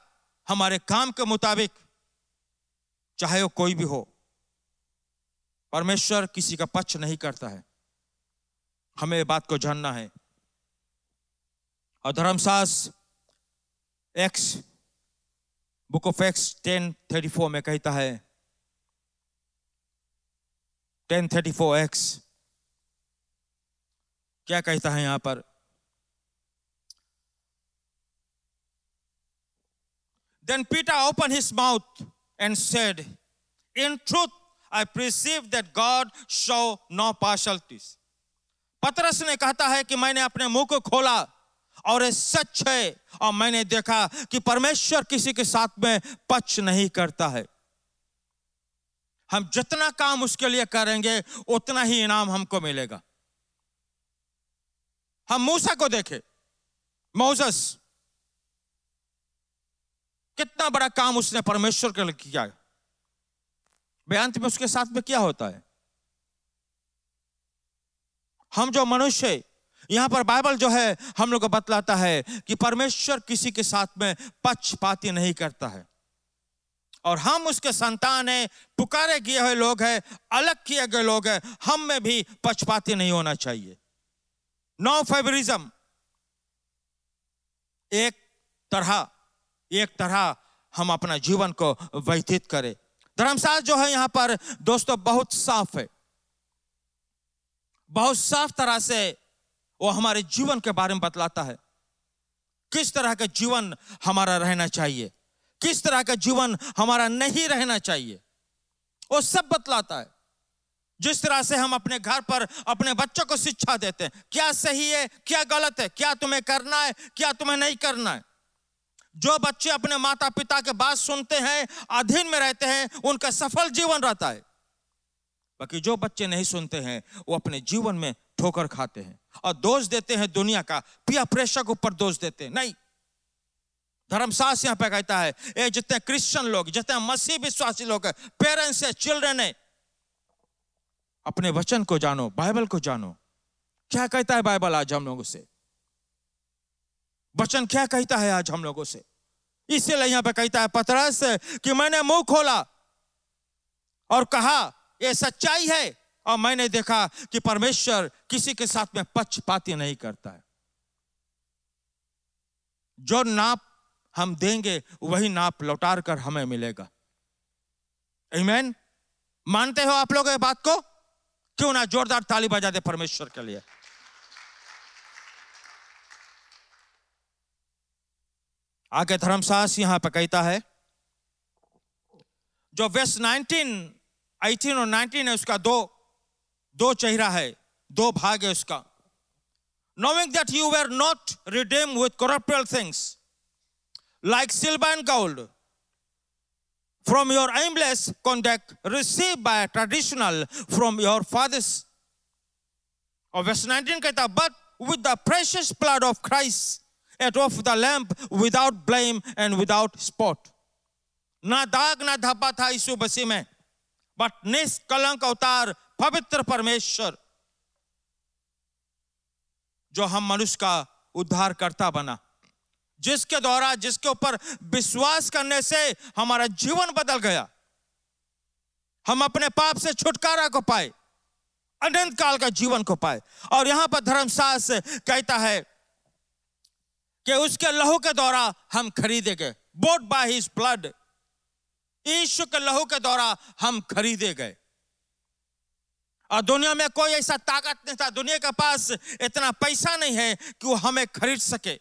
हमारे काम के मुताबिक, चाहे वो कोई भी हो, परमेश्वर किसी का पक्ष नहीं करता है। हमें ये बात को जानना है। और धर्मशास्त्र एक्स बुक ऑफ एक्स 10:34 में कहता है, 10:34 एक्स क्या कहता है यहां पर? Then Peter opened his mouth and said, "In truth, I perceive that God show no partialities." पतरस ने कहता है कि मैंने अपने मुंह को खोला और ये सच है, और मैंने देखा कि परमेश्वर किसी के साथ में पक्ष नहीं करता है। हम जितना काम उसके लिए करेंगे उतना ही इनाम हमको मिलेगा। हम मूसा को देखे, मोसेस कितना बड़ा काम उसने परमेश्वर के लिए किया, बेअंत में उसके साथ में क्या होता है? हम जो मनुष्य है, यहां पर बाइबल जो है हम लोग को बतलाता है कि परमेश्वर किसी के साथ में पक्षपाती नहीं करता है, और हम उसके संतान है, पुकारे किए हुए लोग हैं, अलग किए गए लोग हैं। हम में भी पक्षपाती नहीं होना चाहिए। No favouritism. एक तरह हम अपना जीवन को व्यतीत करें। धर्मशास्त्र जो है यहां पर दोस्तों बहुत साफ है, बहुत साफ तरह से वो हमारे जीवन के बारे में बतलाता है। किस तरह का जीवन हमारा रहना चाहिए, किस तरह का जीवन हमारा नहीं रहना चाहिए, वो सब बतलाता है। जिस तरह से हम अपने घर पर अपने बच्चों को शिक्षा देते हैं, क्या सही है, क्या गलत है, क्या तुम्हें करना है, क्या तुम्हें नहीं करना है। जो बच्चे अपने माता पिता के बात सुनते हैं, अधीन में रहते हैं, उनका सफल जीवन रहता है। बाकी जो बच्चे नहीं सुनते हैं, वो अपने जीवन में ठोकर खाते हैं और दोष देते हैं दुनिया का, पिया प्रेशर के ऊपर दोष देते हैं। नहीं, धर्मशास्त्र यहां पे कहता है, ये जितने क्रिश्चियन लोग, जितने मसीह विश्वासी लोग हैं, पेरेंट्स है, चिल्ड्रन है, अपने वचन को जानो, बाइबल को जानो। क्या कहता है बाइबल आज हम लोगों से? वचन क्या कहता है आज हम लोगों से? इसीलिए यहां पे कहता है पतरस कि मैंने मुंह खोला और कहा यह सच्चाई है, और मैंने देखा कि परमेश्वर किसी के साथ में पक्षपाती नहीं करता है। जो नाप हम देंगे वही नाप लौटार कर हमें मिलेगा। आमीन। मानते हो आप लोग ये बात को? क्यों ना जोरदार ताली बजा दे परमेश्वर के लिए। आगे धर्मशास्त्र यहां पर कहता है, जो वर्ष 18 और 19 है, उसका दो चेहरा है, दो भाग है उसका। Knowing that you were not redeemed with corruptible things like silver and gold from your aimless conduct received by traditional from your fathers. और verse 19 कहता, but with the precious blood of Christ as of the lamb without blame and without spot. ना दाग ना धब्बा था यीशु मसीह में, but निष्कलंक अवतार पवित्र परमेश्वर जो हम मनुष्य का उद्धार करता बना, जिसके द्वारा, जिसके ऊपर विश्वास करने से हमारा जीवन बदल गया, हम अपने पाप से छुटकारा को पाए, अनंत काल का जीवन को पाए। और यहां पर धर्मशास्त्र कहता है कि उसके लहू के द्वारा हम खरीदे गए, bought by his blood। यीशु के लहू के द्वारा हम खरीदे गए। और दुनिया में कोई ऐसा ताकत नहीं था, दुनिया के पास इतना पैसा नहीं है कि वो हमें खरीद सके,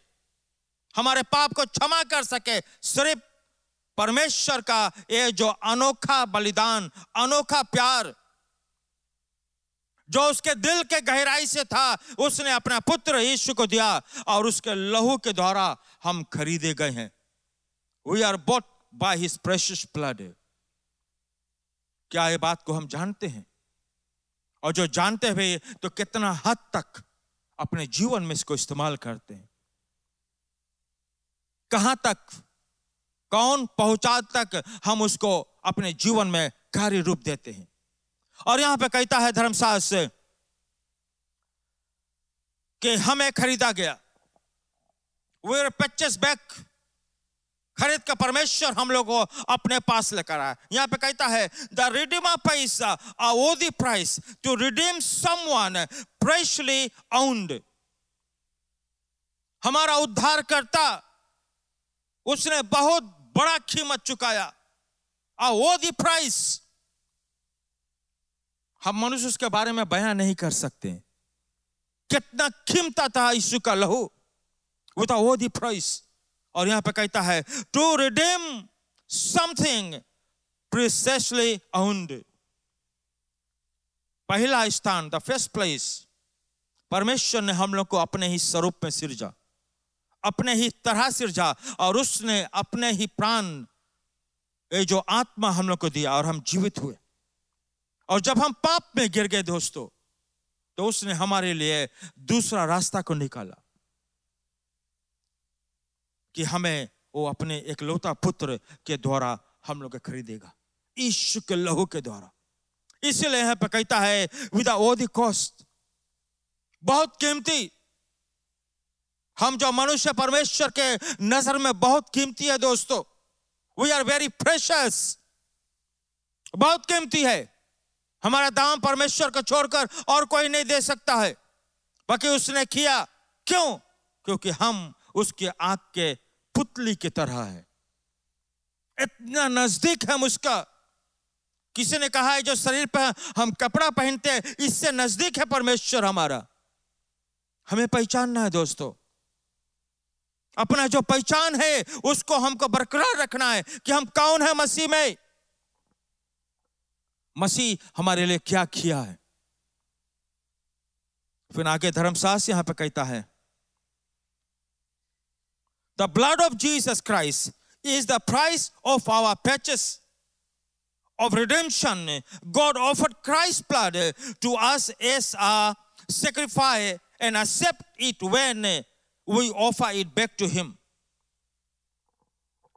हमारे पाप को क्षमा कर सके। सिर्फ परमेश्वर का ये जो अनोखा बलिदान, अनोखा प्यार जो उसके दिल के गहराई से था, उसने अपना पुत्र यीशु को दिया और उसके लहू के द्वारा हम खरीदे गए हैं। We are bought by his precious blood। क्या ये बात को हम जानते हैं? और जो जानते हुए तो कितना हद तक अपने जीवन में इसको इस्तेमाल करते हैं, कहां तक, कौन पहुंचा तक हम उसको अपने जीवन में कार्य रूप देते हैं। और यहां पे कहता है धर्मशास्त्र कि हमें खरीदा गया, we were purchased back, खरीद का परमेश्वर हम लोग को अपने पास लेकर आया। यहां पे कहता है the Redeemer pays a worthy price to redeem someone freshly owned। हमारा उद्धारकर्ता उसने बहुत बड़ा कीमत चुकाया, a worthy price। हम मनुष्य उसके बारे में बयान नहीं कर सकते कितना कीमता था यीशु का लहू, with a worthy price। और यहां पे कहता है टू रिडीम समथिंग प्रीसियसली owned। पहला स्थान, द फर्स्ट प्लेस, परमेश्वर ने हम लोग को अपने ही स्वरूप में सिरजा, अपने ही तरह सिरजा, और उसने अपने ही प्राण, ये जो आत्मा हम लोग को दिया और हम जीवित हुए। और जब हम पाप में गिर गए दोस्तों, तो उसने हमारे लिए दूसरा रास्ता को निकाला कि हमें वो अपने एकलौता पुत्र के द्वारा हम लोग खरीदेगा, यीशु के लहू के द्वारा। इसलिए यहां पर कहता है विद अ वर्दी कॉस्ट, बहुत कीमती। हम जो मनुष्य परमेश्वर के नजर में बहुत कीमती है दोस्तों, वी आर वेरी प्रेशियस, बहुत कीमती है। हमारा दाम परमेश्वर को छोड़कर और कोई नहीं दे सकता है, बाकी उसने किया। क्यों? क्योंकि हम उसके आंख के पुतली की तरह है, इतना नजदीक हम उसका। किसी ने कहा है जो शरीर पर हम कपड़ा पहनते हैं, इससे नजदीक है परमेश्वर हमारा। हमें पहचानना है दोस्तों, अपना जो पहचान है उसको हमको बरकरार रखना है कि हम कौन है मसीह में, मसीह हमारे लिए क्या किया है। फिर आगे धर्मशास्त्र यहां पे कहता है The blood of Jesus Christ is the price of our purchase of redemption. God offered Christ's blood to us as a sacrifice and accept it when we offer it back to Him.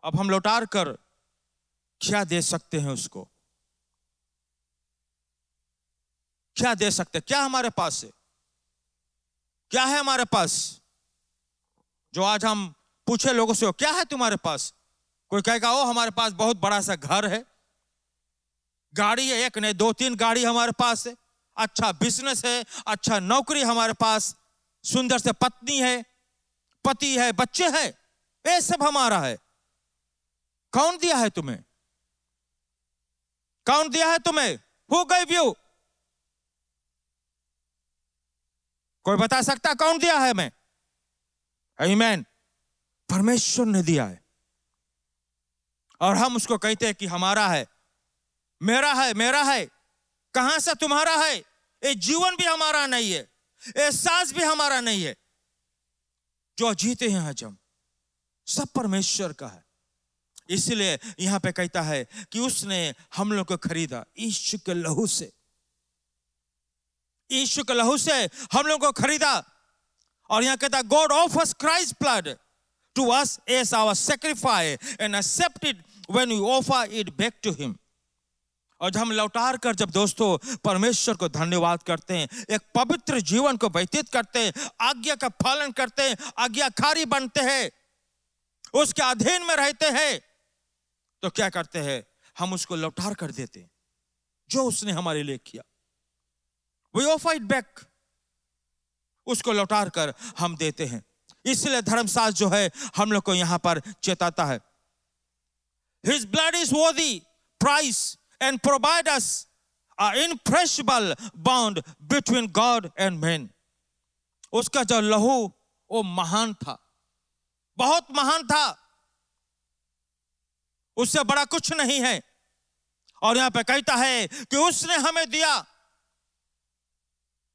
अब हम लौटार कर क्या दे सकते हैं उसको? क्या दे सकते हैं? क्या हमारे पास है? क्या है हमारे पास? जो आज हम पूछे लोगों से, क्या है तुम्हारे पास? कोई कहेगा ओ हमारे पास बहुत बड़ा सा घर है, गाड़ी है, एक नहीं दो तीन गाड़ी हमारे पास है, अच्छा बिजनेस है, अच्छा नौकरी हमारे पास, सुंदर से पत्नी है, पति है, बच्चे हैं, ये सब हमारा है। कौन दिया है तुम्हें? कौन दिया है तुम्हें? Who gave you? कोई बता सकता कौन दिया है हमें? आमीन। परमेश्वर ने दिया है, और हम उसको कहते हैं कि हमारा है, मेरा है, मेरा है। कहां से तुम्हारा है? ये जीवन भी हमारा नहीं है, ये सांस भी हमारा नहीं है। जो जीते हैं आज हम, सब परमेश्वर का है। इसलिए यहां पे कहता है कि उसने हम लोग को खरीदा यीशु के लहू से, यीशु के लहू से हम लोग को खरीदा। और यहां कहता है God offers Christ blood to us as our sacrifice and accept it when we offer it back to Him। और जब हम लौटार कर जब दोस्तों परमेश्वर को धन्यवाद करते हैं, एक पवित्र जीवन को व्यतीत करते हैं, आज्ञा का पालन करते हैं, आज्ञाकारी बनते हैं, उसके अधीन में रहते हैं, तो क्या करते हैं? हम उसको लौटार कर देते हैं जो उसने हमारे लिए किया। We offer it back, उसको लौटार कर हम देते हैं। इसलिए धर्मशास्त्र जो है हम लोग को यहां पर चेताता है, His blood is worthy price and provide us an imperishable bond between God and man। उसका जो लहू वो महान था, बहुत महान था, उससे बड़ा कुछ नहीं है। और यहां पे कहता है कि उसने हमें दिया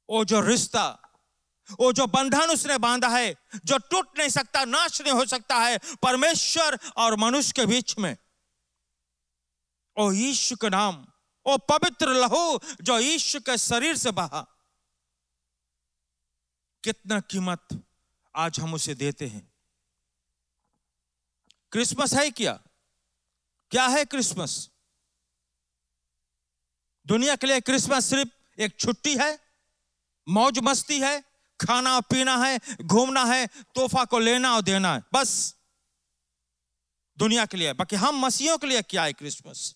वो जो रिश्ता, वो जो बंधन उसने बांधा है, जो टूट नहीं सकता, नाश नहीं हो सकता है परमेश्वर और मनुष्य के बीच में। ओ यीशु का नाम, ओ पवित्र लहू जो यीशु के शरीर से बहा, कितना कीमत आज हम उसे देते हैं। क्रिसमस है क्या? क्या है क्रिसमस? दुनिया के लिए क्रिसमस सिर्फ एक छुट्टी है, मौज मस्ती है, खाना पीना है, घूमना है, तोहफा को लेना और देना है, बस। दुनिया के लिए, बाकी हम मसीहों के लिए क्या है क्रिसमस?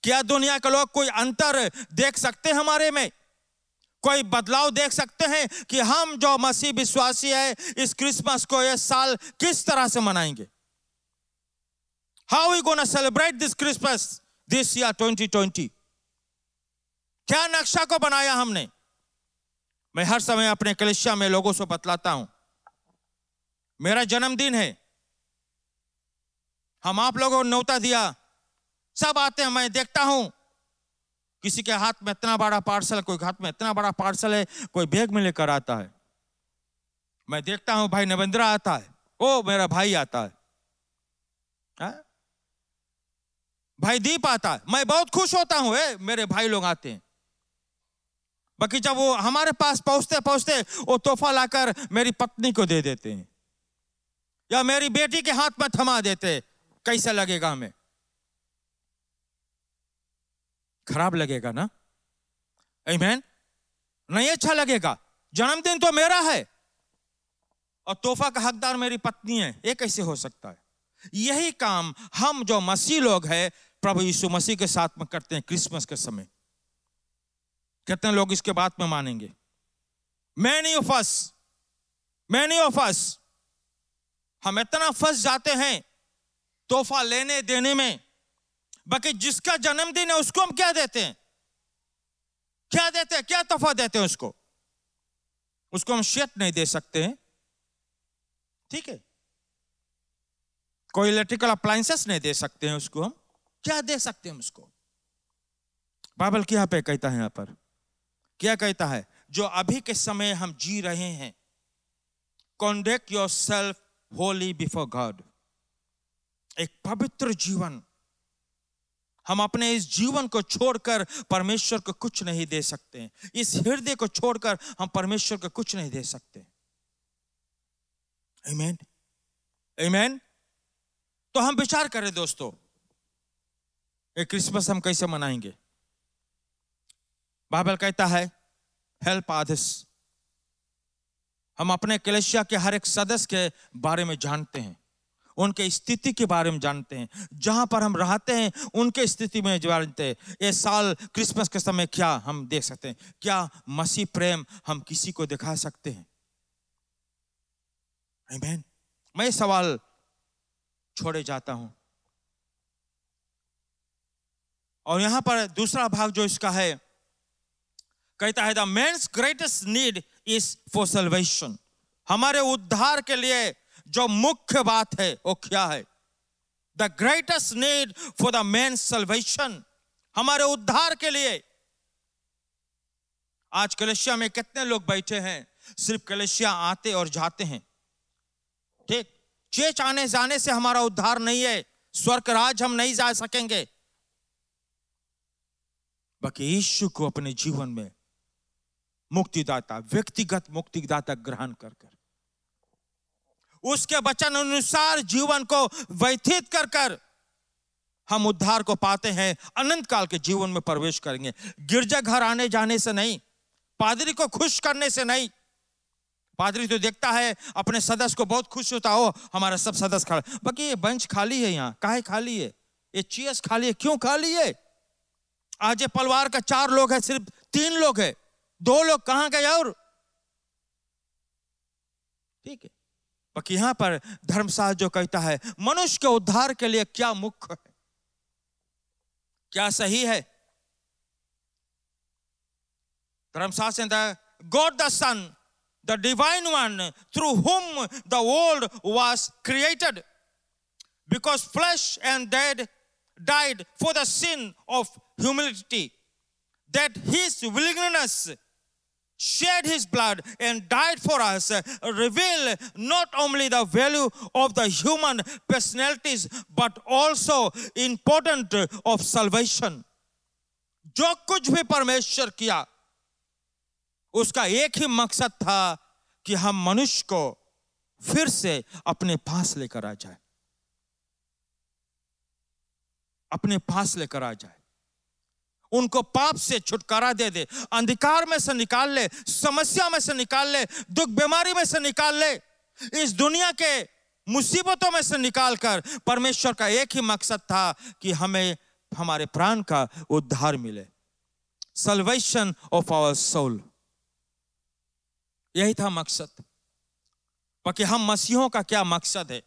क्या दुनिया के लोग कोई अंतर देख सकते हैं हमारे में? कोई बदलाव देख सकते हैं कि हम जो मसीह विश्वासी है इस क्रिसमस को इस साल किस तरह से मनाएंगे? How are we going to celebrate this Christmas this year 2020? क्या नक्शा को बनाया हमने? मैं हर समय अपने कलीसिया में लोगों से बतलाता हूं, मेरा जन्मदिन है, हम आप लोगों को न्योता दिया, सब आते हैं, मैं देखता हूं किसी के हाथ में इतना बड़ा पार्सल, कोई हाथ में इतना बड़ा पार्सल है, कोई बैग में लेकर आता है। मैं देखता हूं भाई नवेंद्रा आता है, ओ मेरा भाई आता है, भाई दीप आता है, मैं बहुत खुश होता हूं, मेरे भाई लोग आते हैं। बाकी जब वो हमारे पास पहुंचते पहुंचते वो तोहफा लाकर मेरी पत्नी को दे देते हैं या मेरी बेटी के हाथ में थमा देते, कैसा लगेगा हमें? खराब लगेगा ना? आमीन? नहीं अच्छा लगेगा। जन्मदिन तो मेरा है और तोहफा का हकदार मेरी पत्नी है, ये कैसे हो सकता है? यही काम हम जो मसीह लोग हैं प्रभु यीशु मसीह के साथ में करते हैं क्रिसमस के समय। कितने लोग इसके बात में मानेंगे? Many of us हम इतना फंस जाते हैं तोहफा लेने देने में, बाकी जिसका जन्मदिन है उसको हम क्या देते हैं? क्या देते हैं? क्या तोहफा देते हैं उसको? उसको हम शर्ट नहीं दे सकते हैं, ठीक है? कोई इलेक्ट्रिकल अप्लायंसेस नहीं दे सकते हैं उसको, हम क्या दे सकते हैं उसको? बाइबल क्या पे कहता है? यहां पर क्या कहता है? जो अभी के समय हम जी रहे हैं, conduct yourself holy before God, एक पवित्र जीवन। हम अपने इस जीवन को छोड़कर परमेश्वर को कुछ नहीं दे सकते हैं, इस हृदय को छोड़कर हम परमेश्वर को कुछ नहीं दे सकते। आमीन, आमीन। तो हम विचार करें दोस्तों, एक क्रिसमस हम कैसे मनाएंगे? बाइबल कहता है हेल्प अदर्स। हम अपने कलीसिया के हर एक सदस्य के बारे में जानते हैं, उनके स्थिति के बारे में जानते हैं, जहां पर हम रहते हैं उनके स्थिति में जानते हैं। ये साल क्रिसमस के समय क्या हम देख सकते हैं? क्या मसीह प्रेम हम किसी को दिखा सकते हैं? आमीन। मैं सवाल छोड़े जाता हूं और यहां पर दूसरा भाग जो इसका है कहता है the man's greatest need is for salvation. हमारे उद्धार के लिए जो मुख्य बात है वो क्या है? The greatest need for the man's salvation, हमारे उद्धार के लिए। आज कलीसिया में कितने लोग बैठे हैं सिर्फ कलीसिया आते और जाते हैं, ठीक? चर्च आने जाने से हमारा उद्धार नहीं है, स्वर्ग राज हम नहीं जा सकेंगे। बाकी यीशु को अपने जीवन में मुक्तिदाता, व्यक्तिगत मुक्तिदाता ग्रहण कर उसके वचन अनुसार जीवन को व्यतीत कर हम उद्धार को पाते हैं, अनंत काल के जीवन में प्रवेश करेंगे। गिरजाघर आने जाने से नहीं, पादरी को खुश करने से नहीं। पादरी तो देखता है अपने सदस्य को, बहुत खुश होता हो हमारा सब सदस्य खाली, बाकी ये बेंच खाली है, यहाँ काहे खाली है? ये चेयर्स खाली है, क्यों खाली है? आज ये परिवार का 4 लोग है, सिर्फ 3 लोग है, 2 लोग कहां गए? और ठीक है, बाकी यहां पर धर्मशास्त्र जो कहता है मनुष्य के उद्धार के लिए क्या मुख्य है, क्या सही है? धर्मशास्त्र God the son, the divine one through whom the world was created, because flesh and dead died for the sin of humanity, that his willingness shed his blood and died for us reveal not only the value of the human personalities but also important of salvation। जो कुछ भी परमेश्वर किया उसका एक ही मकसद था कि हम मनुष्य को फिर से अपने पास लेकर आ जाए, अपने पास लेकर आ जाए, उनको पाप से छुटकारा दे दे, अंधकार में से निकाल ले, समस्या में से निकाल ले, दुख बीमारी में से निकाल ले, इस दुनिया के मुसीबतों में से निकालकर परमेश्वर का एक ही मकसद था कि हमें हमारे प्राण का उद्धार मिले, सल्वेशन ऑफ आवर सोल। यही था मकसद। बाकी हम मसीहों का क्या मकसद है,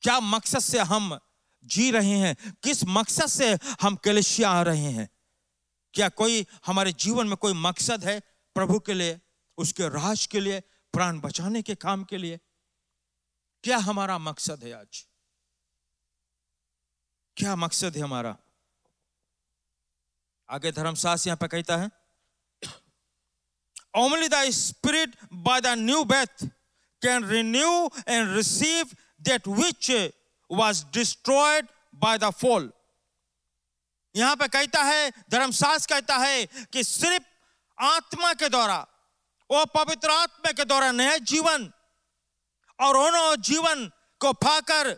क्या मकसद से हम जी रहे हैं, किस मकसद से हम कलीसिया आ रहे हैं? क्या कोई हमारे जीवन में कोई मकसद है प्रभु के लिए, उसके राज के लिए, प्राण बचाने के काम के लिए? क्या हमारा मकसद है आज? क्या मकसद है हमारा? आगे धर्मशास्त्र यहां पर कहता है, only the spirit by the new birth can renew and receive that which was destroyed by the fall। यहां पे कहता है, धर्मशास्त्र कहता है कि सिर्फ आत्मा के द्वारा, वो पवित्र आत्मा के द्वारा नया जीवन और उन जीवन को पाकर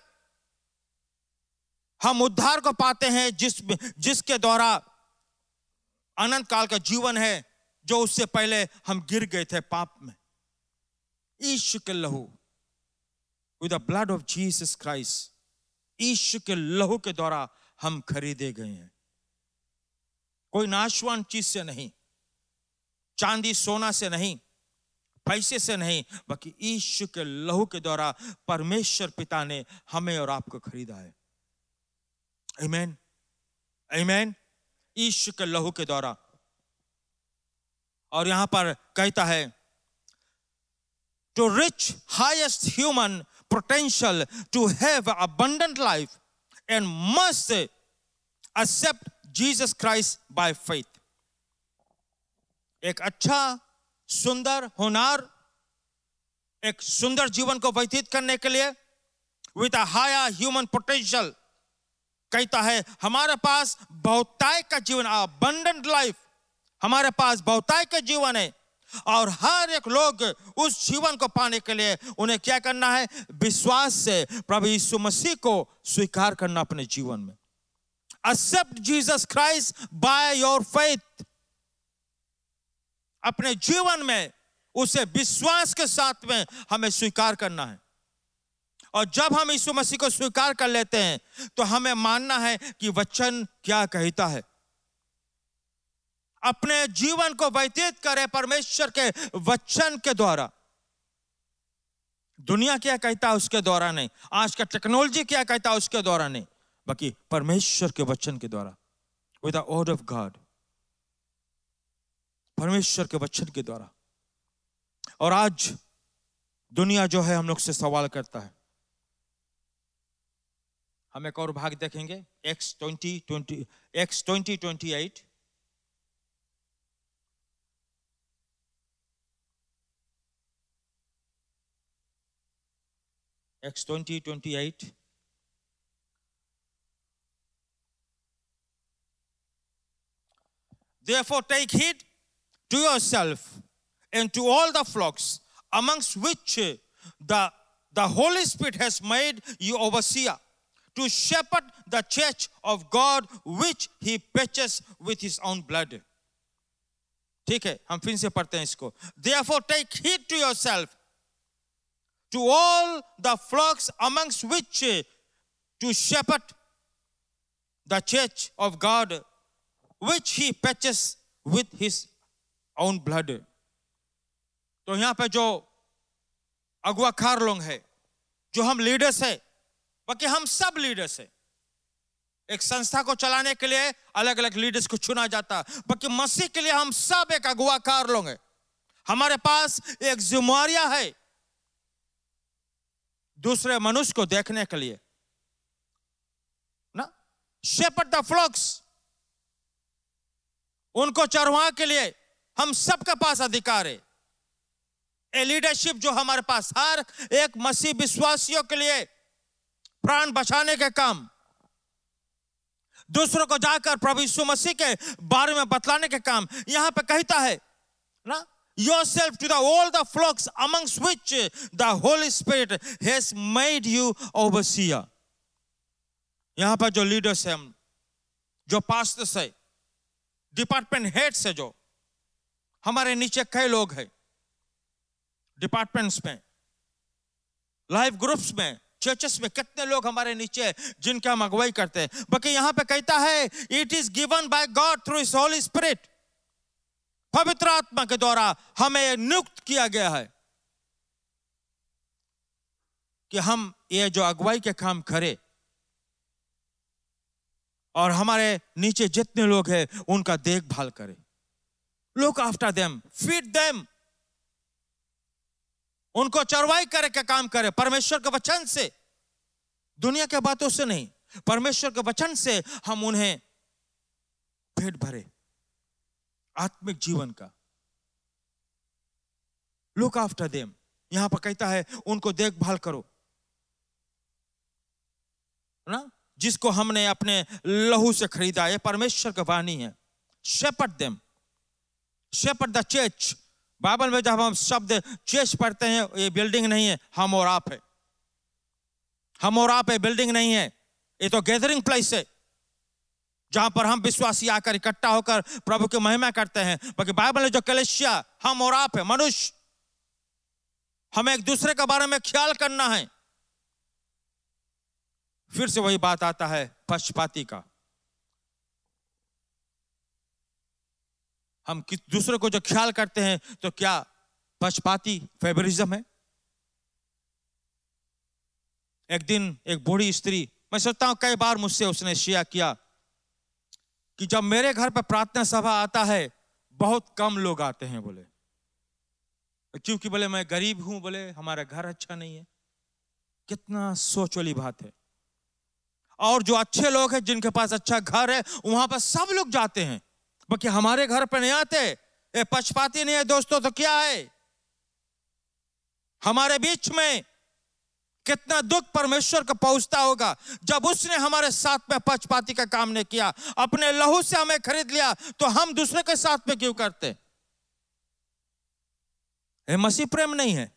हम उद्धार को पाते हैं, जिसके द्वारा अनंत काल का जीवन है, जो उससे पहले हम गिर गए थे पाप में। यीशु के लहू, with the blood of Jesus Christ, Yeshu के लहू के द्वारा हम खरीदे गए हैं। कोई नाशवान चीज से नहीं, चांदी सोना से नहीं, पैसे से नहीं, बल्कि यीशु के लहू के द्वारा परमेश्वर पिता ने हमें और आपको खरीदा है। आमीन, आमीन। यीशु के लहू के द्वारा। और यहां पर कहता है, to reach highest human potential, to have abundant life, and must accept Jesus Christ by faith। एक अच्छा, सुंदर, होनहार, एक सुंदर जीवन को व्यतीत करने के लिए, with a higher human potential, कहता है हमारे पास बहुतायत का जीवन, abundant life, हमारे पास बहुतायत का जीवन है। और हर एक लोग उस जीवन को पाने के लिए उन्हें क्या करना है? विश्वास से प्रभु यीशु मसीह को स्वीकार करना अपने जीवन में। Accept Jesus Christ by your faith। अपने जीवन में उसे विश्वास के साथ में हमें स्वीकार करना है। और जब हम यीशु मसीह को स्वीकार कर लेते हैं, तो हमें मानना है कि वचन क्या कहता है। अपने जीवन को व्यतीत करें परमेश्वर के वचन के द्वारा। दुनिया क्या कहता है उसके द्वारा नहीं, आज का टेक्नोलॉजी क्या कहता है उसके द्वारा नहीं, बाकी परमेश्वर के वचन के द्वारा, with the word of God, परमेश्वर के वचन के द्वारा। और आज दुनिया जो है हम लोग से सवाल करता है। हम एक और भाग देखेंगे, x 20:28। Acts 20:28। Therefore take heed to yourself and to all the flocks amongst which the Holy Spirit has made you overseer, to shepherd the church of God which he purchased with his own blood। ठीक है, हम फिर से पढ़ते हैं इसको। Therefore take heed to yourself, to all the flocks amongst which to shepherd the church of God which he purchased with his own blood। तो यहां पे जो अगुवाकार लोग हैं, जो हम लीडर्स हैं, बाकी हम सब लीडर्स हैं। एक संस्था को चलाने के लिए अलग अलग लीडर्स को चुना जाता, बाकी मसीह के लिए हम सब एक अगुवाकार लोग हैं। हमारे पास एक जिम्मेवारियां है दूसरे मनुष्य को देखने के लिए ना। शेपर्ड द फ्लॉक्स, उनको चरवाह के लिए हम सबके पास अधिकार है। ए लीडरशिप जो हमारे पास हर एक मसीह विश्वासियों के लिए प्राण बचाने के काम, दूसरों को जाकर प्रभु यीशु मसीह के बारे में बतलाने के काम। यहां पे कहता है ना, yourself to all the flocks amongst which the Holy Spirit has made you overseer। यहां पर जो लीडर्स हैं, जो पास्टर्स है, डिपार्टमेंट हेड्स है, जो हमारे नीचे कई लोग हैं डिपार्टमेंट्स में, लाइफ ग्रुप्स में, चर्चेस में कितने लोग हमारे नीचे हैं जिनका हम अगुवाई करते हैं। बल्कि यहां पे कहता है it is given by God through his Holi spirit, पवित्र आत्मा के द्वारा हमें नियुक्त किया गया है कि हम ये जो अगुवाई के काम करें और हमारे नीचे जितने लोग हैं उनका देखभाल करें। Look after them, feed them, उनको चरवाई करे का काम करे, परमेश्वर के वचन से, दुनिया के बातों से नहीं, परमेश्वर के वचन से हम उन्हें पेट भरे आत्मिक जीवन का। लुक आफ्टर देम, यहां पर कहता है उनको देखभाल करो ना, जिसको हमने अपने लहू से खरीदा। ये परमेश्वर की वाणी है। Shepherd them, shepherd the church. Bible में जब हम शब्द चर्च पढ़ते हैं, ये बिल्डिंग नहीं है, हम और आप है। हम और आप है, बिल्डिंग नहीं है। ये तो गैदरिंग प्लेस है जहां पर हम विश्वासी आकर इकट्ठा होकर प्रभु की महिमा करते हैं। बाकी बाइबल में जो कलीसिया हम और आप है, मनुष्य, हमें एक दूसरे के बारे में ख्याल करना है। फिर से वही बात आता है पक्षपाती का। हम किस दूसरे को जो ख्याल करते हैं तो क्या पक्षपाती फेवरिज्म है? एक दिन एक बूढ़ी स्त्री, मैं सोचता हूं कई बार मुझसे उसने शेयर किया कि जब मेरे घर पर प्रार्थना सभा आता है बहुत कम लोग आते हैं, बोले क्योंकि बोले मैं गरीब हूं, बोले हमारा घर अच्छा नहीं है। कितना सोच वाली बात है। और जो अच्छे लोग हैं जिनके पास अच्छा घर है वहां पर सब लोग जाते हैं, बाकी हमारे घर पर नहीं आते। ये पक्षपाती नहीं है दोस्तों, तो क्या है? हमारे बीच में कितना दुख परमेश्वर को पहुंचता होगा जब उसने हमारे साथ में पक्षपाती का काम नहीं किया। अपने लहू से हमें खरीद लिया तो हम दूसरे के साथ में क्यों करते? ये मसीह प्रेम नहीं है।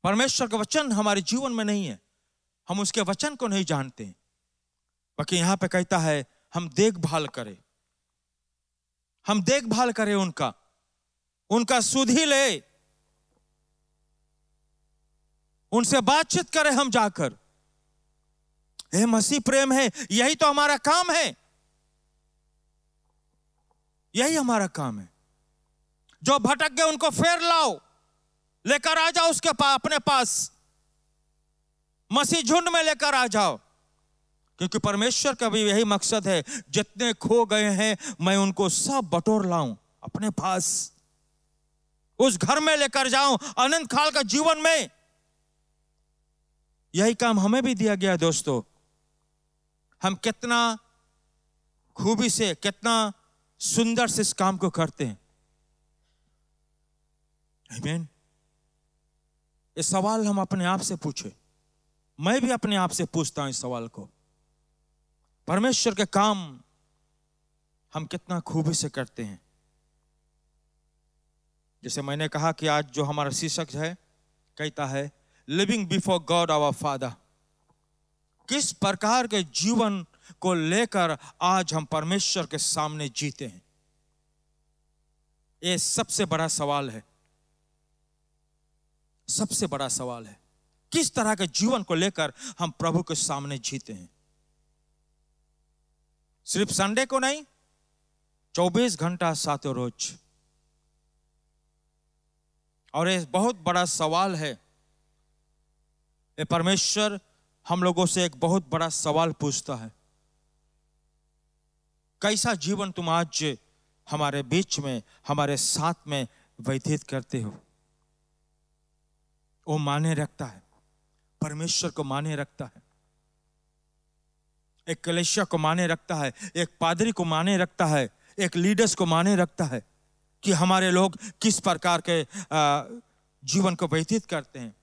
परमेश्वर का वचन हमारे जीवन में नहीं है, हम उसके वचन को नहीं जानते। बाकी यहां पे कहता है हम देखभाल करें, हम देखभाल करें उनका सुधि ले, उनसे बातचीत करें हम जाकर। यह मसीह प्रेम है, यही तो हमारा काम है, यही हमारा काम है। जो भटक गए उनको फेर लाओ, लेकर आ जाओ उसके पास, अपने पास मसीह झुंड में लेकर आ जाओ। क्योंकि परमेश्वर का भी यही मकसद है, जितने खो गए हैं मैं उनको सब बटोर लाऊं अपने पास, उस घर में लेकर जाऊं अनंत काल का जीवन में। यही काम हमें भी दिया गया दोस्तों। हम कितना खूबी से, कितना सुंदर से इस काम को करते हैं। आमीन। ये सवाल हम अपने आप से पूछे, मैं भी अपने आप से पूछता हूं इस सवाल को। परमेश्वर के काम हम कितना खूबी से करते हैं। जैसे मैंने कहा कि आज जो हमारा शीर्षक है कहता है living before God our father. किस प्रकार के जीवन को लेकर आज हम परमेश्वर के सामने जीते हैं, ये सबसे बड़ा सवाल है। सबसे बड़ा सवाल है किस तरह के जीवन को लेकर हम प्रभु के सामने जीते हैं। सिर्फ संडे को नहीं, 24 घंटा सातों रोज। और ये बहुत बड़ा सवाल है। ये परमेश्वर हम लोगों से एक बहुत बड़ा सवाल पूछता है, कैसा जीवन तुम आज हमारे बीच में, हमारे साथ में व्यतीत करते हो। वो माने रखता है, परमेश्वर को माने रखता है, एक कलीसिया को माने रखता है, एक पादरी को माने रखता है, एक लीडर्स को माने रखता है कि हमारे लोग किस प्रकार के जीवन को व्यतीत करते हैं।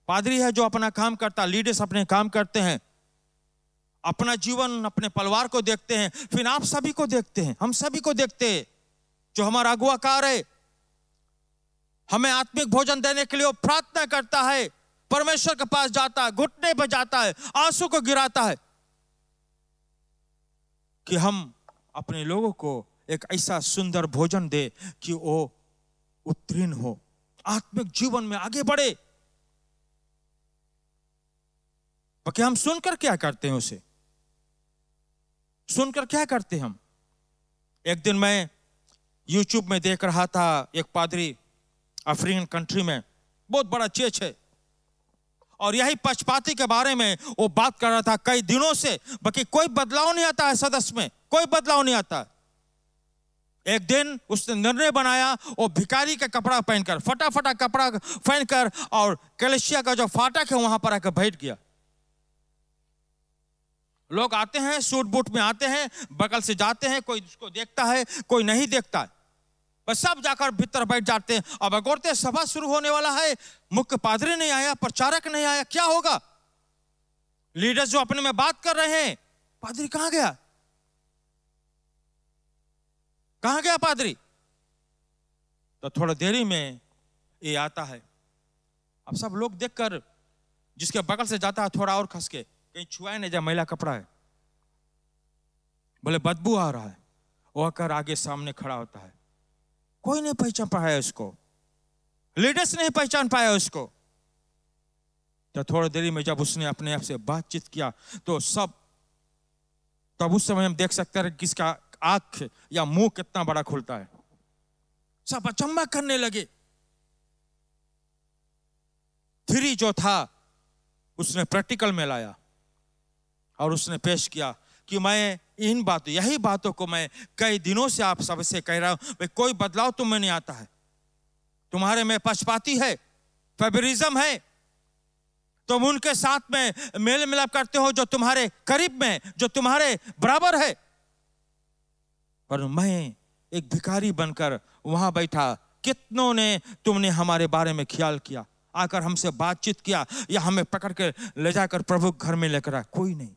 पादरी है जो अपना काम करता, लीडर्स अपने काम करते हैं, अपना जीवन, अपने परिवार को देखते हैं, फिर आप सभी को देखते हैं, हम सभी को देखते हैं। जो हमारा अगुवाकार है, हमें आत्मिक भोजन देने के लिए वो प्रार्थना करता है, परमेश्वर के पास जाता है, घुटने पर जाता है, आंसू को गिराता है कि हम अपने लोगों को एक ऐसा सुंदर भोजन दे कि वो उत्तीर्ण हो, आत्मिक जीवन में आगे बढ़े। बाकी हम सुनकर क्या करते हैं? उसे सुनकर क्या करते हैं हम? एक दिन मैं YouTube में देख रहा था, एक पादरी अफ्रीकन कंट्री में, बहुत बड़ा चर्च है, और यही पक्षपाती के बारे में वो बात कर रहा था कई दिनों से। बाकी कोई बदलाव नहीं आता है सदस्य में, कोई बदलाव नहीं आता। एक दिन उसने निर्णय बनाया, वो भिखारी का कपड़ा पहनकर, फटा कपड़ा पहनकर, और कलेशिया का जो फाटक है वहां पर आकर बैठ गया। लोग आते हैं, सूट बूट में आते हैं, बगल से जाते हैं, कोई उसको देखता है, कोई नहीं देखता है, बस सब जाकर भीतर बैठ जाते हैं। अब अगोरते सभा शुरू होने वाला है, मुख्य पादरी नहीं आया, प्रचारक नहीं आया, क्या होगा? लीडर्स जो अपने में बात कर रहे हैं, पादरी कहां गया? कहां गया पादरी? तो थोड़ा देरी में ये आता है। अब सब लोग देखकर जिसके बगल से जाता है थोड़ा और खस के, कहीं छुआए नहीं जाए, मैला कपड़ा है, बोले बदबू आ रहा है, वो आकर आगे सामने खड़ा होता है। कोई नहीं पहचान पाया उसको, लीडर्स नहीं पहचान पाया उसको। तो थोड़ी देरी में जब उसने अपने आप से बातचीत किया तो सब, तब उस समय हम देख सकते हैं किसका आंख या मुंह कितना बड़ा खुलता है। सब अचंभा करने लगे। थ्री जो था उसने प्रैक्टिकल में लाया और उसने पेश किया कि मैं इन बातों, यही बातों को मैं कई दिनों से आप सबसे कह रहा हूं, भाई कोई बदलाव तुम में नहीं आता है, तुम्हारे में पक्षपाती है, फेवरिज्म है, तुम उनके साथ में मेल मिलाप करते हो जो तुम्हारे करीब में, जो तुम्हारे बराबर है। पर मैं एक भिखारी बनकर वहां बैठा, कितनों ने तुमने हमारे बारे में ख्याल किया, आकर हमसे बातचीत किया, या हमें पकड़ के ले जाकर प्रभु घर में लेकर आया? कोई नहीं।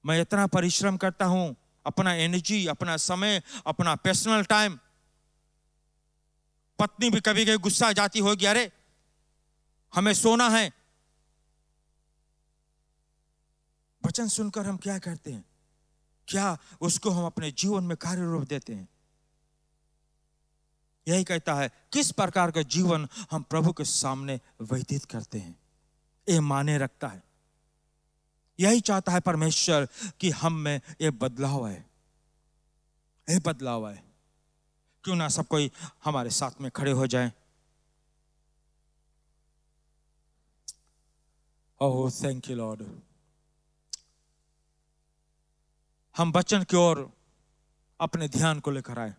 मैं इतना परिश्रम करता हूं, अपना एनर्जी, अपना समय, अपना पर्सनल टाइम। पत्नी भी कभी कभी गुस्सा जाती होगी, अरे हमें सोना है। वचन सुनकर हम क्या करते हैं? क्या उसको हम अपने जीवन में कार्य रूप देते हैं? यही कहता है किस प्रकार का जीवन हम प्रभु के सामने व्यतीत करते हैं, ये माने रखता है। यही चाहता है परमेश्वर कि हम में ये बदलाव आए, ये बदलाव आए। क्यों ना सब कोई हमारे साथ में खड़े हो जाएं। Oh thank you Lord. हम वचन की ओर अपने ध्यान को लेकर आए,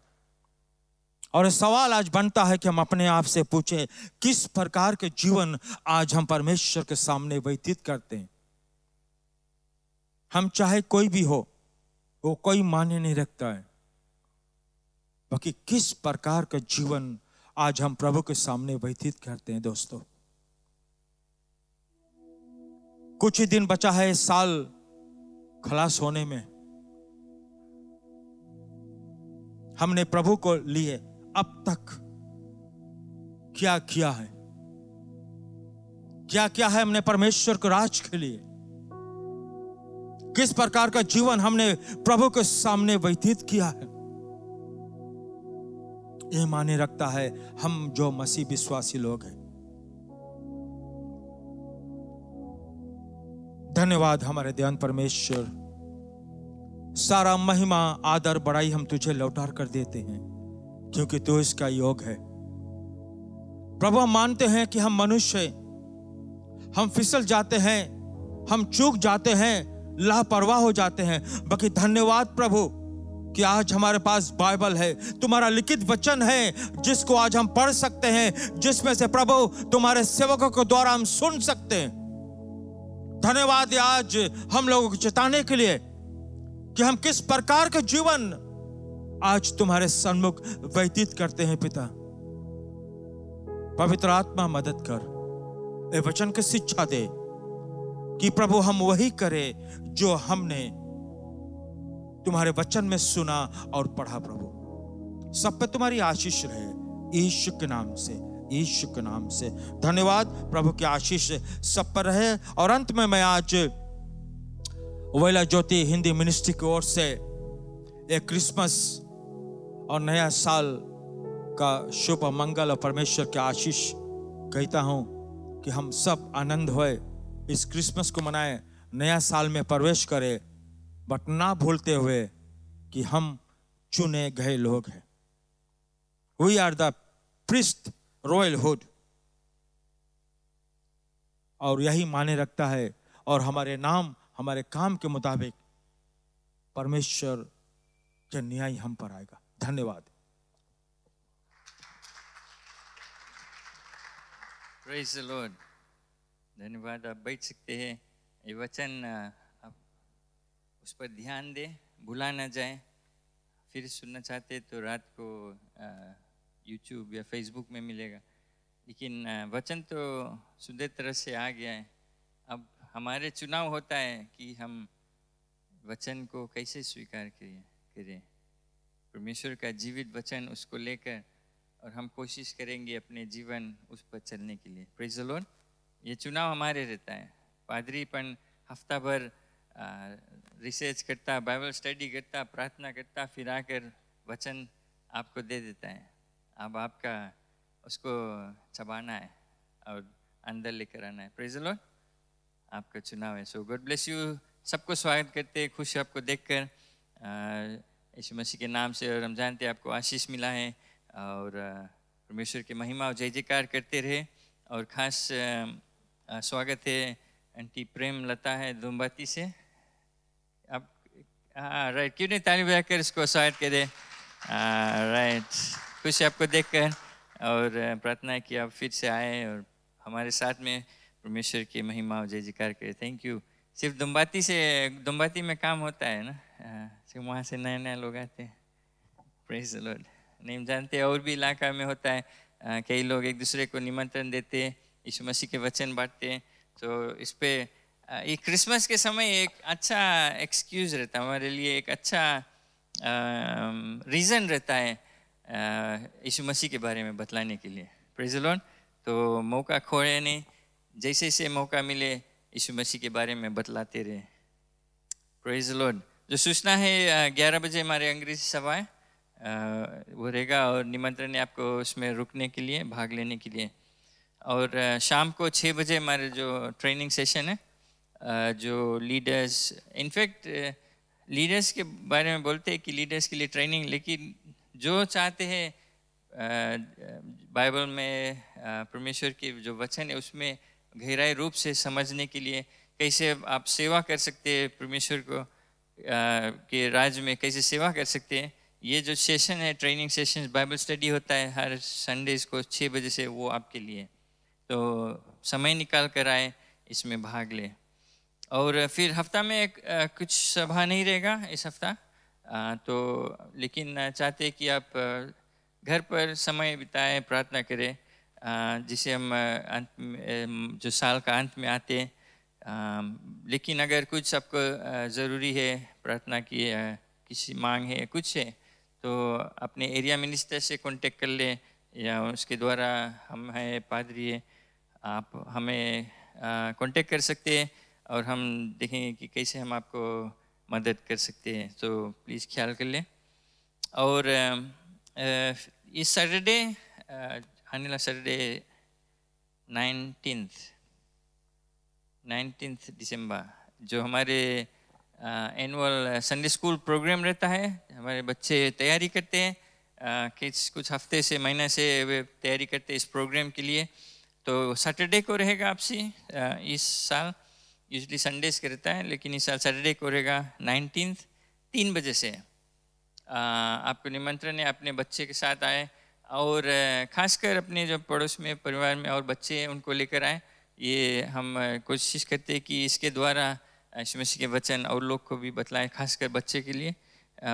और सवाल आज बनता है कि हम अपने आप से पूछें किस प्रकार के जीवन आज हम परमेश्वर के सामने व्यतीत करते हैं। हम चाहे कोई भी हो, वो कोई मायने नहीं रखता है, बाकी किस प्रकार का जीवन आज हम प्रभु के सामने व्यतीत करते हैं। दोस्तों, कुछ ही दिन बचा है इस साल खलास होने में। हमने प्रभु को लिए अब तक क्या किया है? क्या क्या है हमने परमेश्वर के राज के लिए? किस प्रकार का जीवन हमने प्रभु के सामने व्यतीत किया है? ये माने रखता है हम जो मसीह विश्वासी लोग हैं। धन्यवाद हमारे दयान परमेश्वर, सारा महिमा आदर बड़ाई हम तुझे लौटा कर देते हैं, क्योंकि तू इसका योग है। प्रभु, हम मानते हैं कि हम मनुष्य हैं, हम फिसल जाते हैं, हम चूक जाते हैं, लापरवाह हो जाते हैं। बाकी धन्यवाद प्रभु कि आज हमारे पास बाइबल है, तुम्हारा लिखित वचन है, जिसको आज हम पढ़ सकते हैं, जिसमें से प्रभु तुम्हारे सेवकों के द्वारा हम सुन सकते हैं। धन्यवाद आज हम लोगों को चेताने के लिए कि हम किस प्रकार का जीवन आज तुम्हारे सन्मुख व्यतीत करते हैं। पिता, पवित्र आत्मा मदद कर, ये वचन की शिक्षा दे कि प्रभु हम वही करें जो हमने तुम्हारे वचन में सुना और पढ़ा। प्रभु, सब पे तुम्हारी आशीष रहे, यीशु के नाम से, यीशु के नाम से। धन्यवाद प्रभु की आशीष सब पर रहे। और अंत में मैं आज वेला ज्योति हिंदी मिनिस्ट्री की ओर से एक क्रिसमस और नया साल का शुभ मंगल और परमेश्वर की आशीष कहता हूं कि हम सब आनंद होए, इस क्रिसमस को मनाएं, नया साल में प्रवेश करें, बट ना भूलते हुए कि हम चुने गए लोग हैं। वी आर द प्रिस्ट रॉयलहुड, और यही माने रखता है, और हमारे नाम हमारे काम के मुताबिक परमेश्वर के न्याय हम पर आएगा। धन्यवाद। Praise the Lord. धन्यवाद। आप बैठ सकते हैं। ये वचन आप उस पर ध्यान दें, भुला ना जाए। फिर सुनना चाहते तो रात को यूट्यूब या फेसबुक में मिलेगा, लेकिन वचन तो सुंदर तरह से आ गया है। अब हमारे चुनाव होता है कि हम वचन को कैसे स्वीकार करें। परमेश्वर का जीवित वचन उसको लेकर, और हम कोशिश करेंगे अपने जीवन उस पर चलने के लिए। Praise the Lord. ये चुनाव हमारे रहता है। पादरीपन हफ्ता भर रिसर्च करता, बाइबल स्टडी करता, प्रार्थना करता, फिर आकर वचन आपको दे देता है। अब आपका उसको चबाना है और अंदर लेकर आना है। Praise the Lord. आपका चुनाव है। सो गॉड ब्लेस यू। सबको स्वागत करते हैं, खुश आपको देखकर यीशु मसीह के नाम से। और हम जानते हैं आपको आशीष मिला है, और परमेश्वर की महिमा और जय जयकार करते रहे। और खास स्वागत है आंटी प्रेम लता है दुम्बाती से। अब राइट, क्यों नहीं ताली बजाकर इसको स्वागत करें। राइट, खुश है आपको देखकर, और प्रार्थना है कि आप फिर से आए और हमारे साथ में परमेश्वर की महिमा और जय जयकार करें। Thank you. सिर्फ दुम्बाती में काम होता है ना, सिर्फ वहाँ से नए नए लोग आते हैं। Praise the Lord. नहीं जानते और भी इलाका में होता है, कई लोग एक दूसरे को निमंत्रण देते, यीशु मसीह के वचन बांटते। तो इस पे ये क्रिसमस के समय एक अच्छा एक्सक्यूज रहता है हमारे लिए, एक अच्छा रीज़न रहता है यीशु मसीह के बारे में बतलाने के लिए। Praise the Lord. तो मौका खोए नहीं, जैसे जैसे मौका मिले यीशु मसीह के बारे में बतलाते रहे। Praise the Lord. जो सूचना है 11 बजे हमारे अंग्रेजी सभा है, वो रहेगा, और निमंत्रण है आपको उसमें रुकने के लिए, भाग लेने के लिए। और शाम को 6 बजे हमारे जो ट्रेनिंग सेशन है, जो लीडर्स, इनफैक्ट लीडर्स के बारे में बोलते हैं कि लीडर्स के लिए ट्रेनिंग, लेकिन जो चाहते हैं बाइबल में परमेश्वर के जो वचन है उसमें गहराई रूप से समझने के लिए, कैसे आप सेवा कर सकते हैं, परमेश्वर को के राज्य में कैसे सेवा कर सकते हैं, ये जो सेशन है, ट्रेनिंग सेशन, बाइबल स्टडी होता है हर संडेज को 6 बजे से, वो आपके लिए। तो समय निकाल कर आए, इसमें भाग ले। और फिर हफ्ता में कुछ सभा नहीं रहेगा इस हफ्ता, तो लेकिन चाहते कि आप घर पर समय बिताएं, प्रार्थना करें, जिसे हम अंत में, जो साल का अंत में आते हैं। लेकिन अगर कुछ आपको ज़रूरी है, प्रार्थना की किसी मांग है, कुछ है, तो अपने एरिया मिनिस्टर से कांटेक्ट कर ले, या उसके द्वारा हम हैं पादरी है, आप हमें कांटेक्ट कर सकते हैं, और हम देखेंगे कि कैसे हम आपको मदद कर सकते हैं। तो प्लीज़ ख्याल कर लें। और इस सैटरडे, आने वाला सैटरडे 19 दिसंबर, जो हमारे एनुअल संडे स्कूल प्रोग्राम रहता है, हमारे बच्चे तैयारी करते हैं, कुछ हफ्ते से, महीने से वे तैयारी करते हैं इस प्रोग्राम के लिए। तो सैटरडे को रहेगा आपसी, इस साल यूजली संडेज के रहता है, लेकिन इस साल सैटरडे को रहेगा 19 3 बजे से। आपको निमंत्रण है, अपने बच्चे के साथ आए, और खासकर अपने जो पड़ोस में परिवार में और बच्चे हैं उनको लेकर आए। ये हम कोशिश करते हैं कि इसके द्वारा यीशु मसीह के वचन और लोग को भी बतलाएं, खासकर बच्चे के लिए,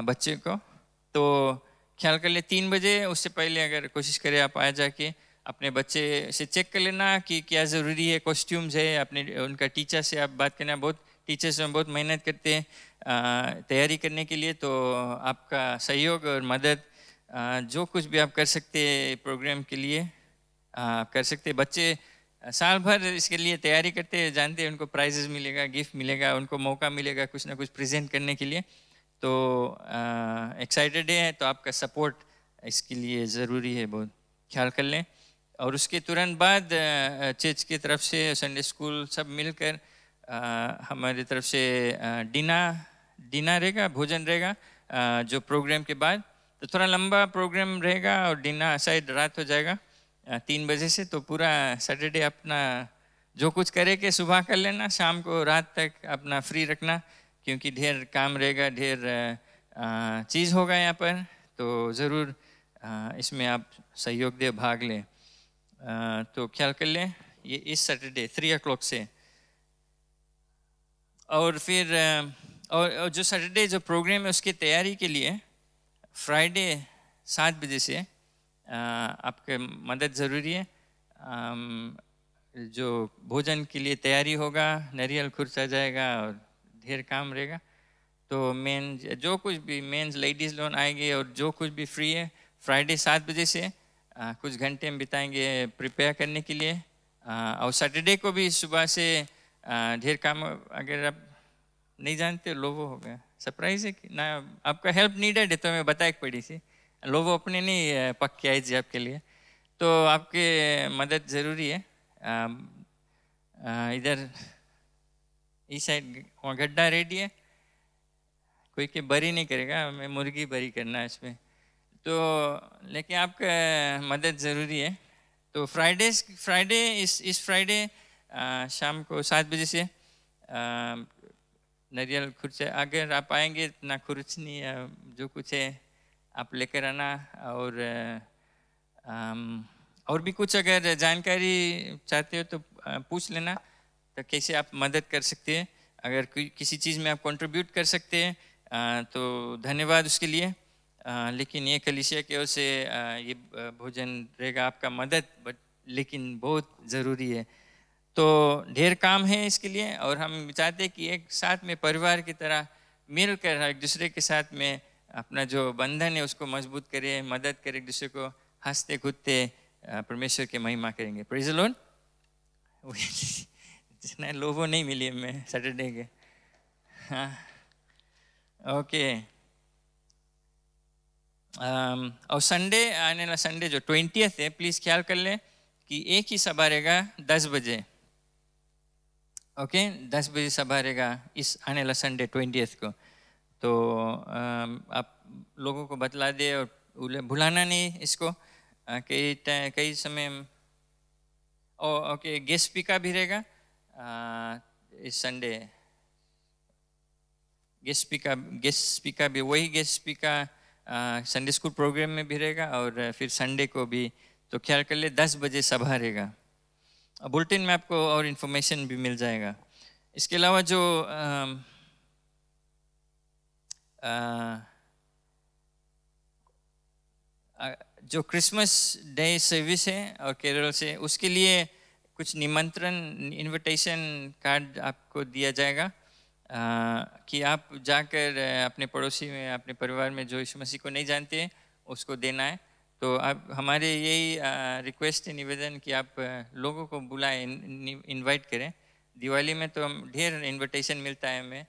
बच्चे को। तो ख्याल कर ले 3 बजे, उससे पहले अगर कोशिश करें आप आ जाके अपने बच्चे से चेक कर लेना कि क्या ज़रूरी है, कॉस्ट्यूम्स है, अपने उनका टीचर से आप बात करना। बहुत टीचर्स में बहुत मेहनत करते हैं तैयारी करने के लिए, तो आपका सहयोग और मदद, जो कुछ भी आप कर सकते हैं प्रोग्राम के लिए कर सकते हैं। बच्चे साल भर इसके लिए तैयारी करते हैं, जानते हैं उनको प्राइजेस मिलेगा, गिफ्ट मिलेगा, उनको मौका मिलेगा कुछ ना कुछ प्रेजेंट करने के लिए। तो एक्साइटेड है, तो आपका सपोर्ट इसके लिए ज़रूरी है, बहुत ख्याल कर लें। और उसके तुरंत बाद चर्च की तरफ से संडे स्कूल सब मिलकर हमारी तरफ से डिनर रहेगा, भोजन रहेगा जो प्रोग्राम के बाद। तो थोड़ा लंबा प्रोग्राम रहेगा और डिनर शायद रात हो जाएगा 3 बजे से। तो पूरा सैटरडे अपना जो कुछ करे के सुबह कर लेना, शाम को रात तक अपना फ्री रखना, क्योंकि ढेर काम रहेगा, ढेर चीज़ होगा यहाँ पर। तो ज़रूर इसमें आप सहयोग दे, भाग लें। तो ख्याल कर लें ये इस सैटरडे 3 o'clock से। और फिर और जो सैटरडे जो प्रोग्राम है उसकी तैयारी के लिए फ्राइडे 7 बजे से आपके मदद ज़रूरी है। जो भोजन के लिए तैयारी होगा, नारियल खुर्चा जाएगा और ढेर काम रहेगा। तो मेन जो कुछ भी मेंस लेडीज़ लोग आएंगे और जो कुछ भी फ्री है फ्राइडे 7 बजे से कुछ घंटे हम बिताएंगे प्रिपेयर करने के लिए। और सैटरडे को भी सुबह से ढेर काम। अगर आप नहीं जानते, लोगो हो गया सरप्राइज है कि ना, आपका हेल्प नीडेड है तो मैं बताए पड़ी सी। लोगो अपने नहीं पक्के आई जी आपके लिए, तो आपके मदद ज़रूरी है। इधर इस साइड वहाँ गड्ढा रेडी है, कोई के बरी नहीं करेगा, मैं मुर्गी बरी करना है इसमें। तो लेकिन आपका मदद ज़रूरी है। तो फ्राइडे इस फ्राइडे शाम को 7 बजे से नारियल खुर्चे, अगर आप आएंगे ना खुर्चनी या जो कुछ है आप लेकर आना। और भी कुछ अगर जानकारी चाहते हो तो पूछ लेना, तो कैसे आप मदद कर सकते हैं। अगर किसी चीज़ में आप कंट्रीब्यूट कर सकते हैं तो धन्यवाद उसके लिए। लेकिन ये कलीसिया की ओर से ये भोजन रहेगा आपका मदद, लेकिन बहुत ज़रूरी है। तो ढेर काम है इसके लिए, और हम चाहते हैं कि एक साथ में परिवार की तरह मिलकर एक दूसरे के साथ में अपना जो बंधन है उसको मजबूत करें, मदद करें, एक दूसरे को हंसते कूदते परमेश्वर की महिमा करेंगे। Praise the Lord. जितना लोगों नहीं मिली मैं सैटरडे के। हाँ, ओके। और संडे आने वाला संडे जो 20th है, प्लीज़ ख्याल कर लें कि एक ही सभा रहेगा 10 बजे। ओके 10 बजे सभा रहेगा इस आने वाला संडे 20th को। तो आप लोगों को बतला दे और भुलाना नहीं इसको। कई समय ओके गेस्ट स्पीकर भी रहेगा इस संडे। गेस्ट स्पीकर भी वही guest speaker Sunday school programme में भी रहेगा, और फिर संडे को भी। तो ख्याल कर ले 10 बजे सभा रहेगा। बुलेटिन में आपको और इन्फॉर्मेशन भी मिल जाएगा। इसके अलावा जो क्रिसमस डे सर्विस है और केरल से, उसके लिए कुछ निमंत्रण इनविटेशन कार्ड आपको दिया जाएगा कि आप जाकर अपने पड़ोसी में, अपने परिवार में जो यीशु मसीह को नहीं जानते हैं उसको देना है। तो आप हमारे यही रिक्वेस्ट है, निवेदन कि आप लोगों को बुलाएं, इनवाइट करें। दिवाली में तो हम ढेर इनविटेशन मिलता है हमें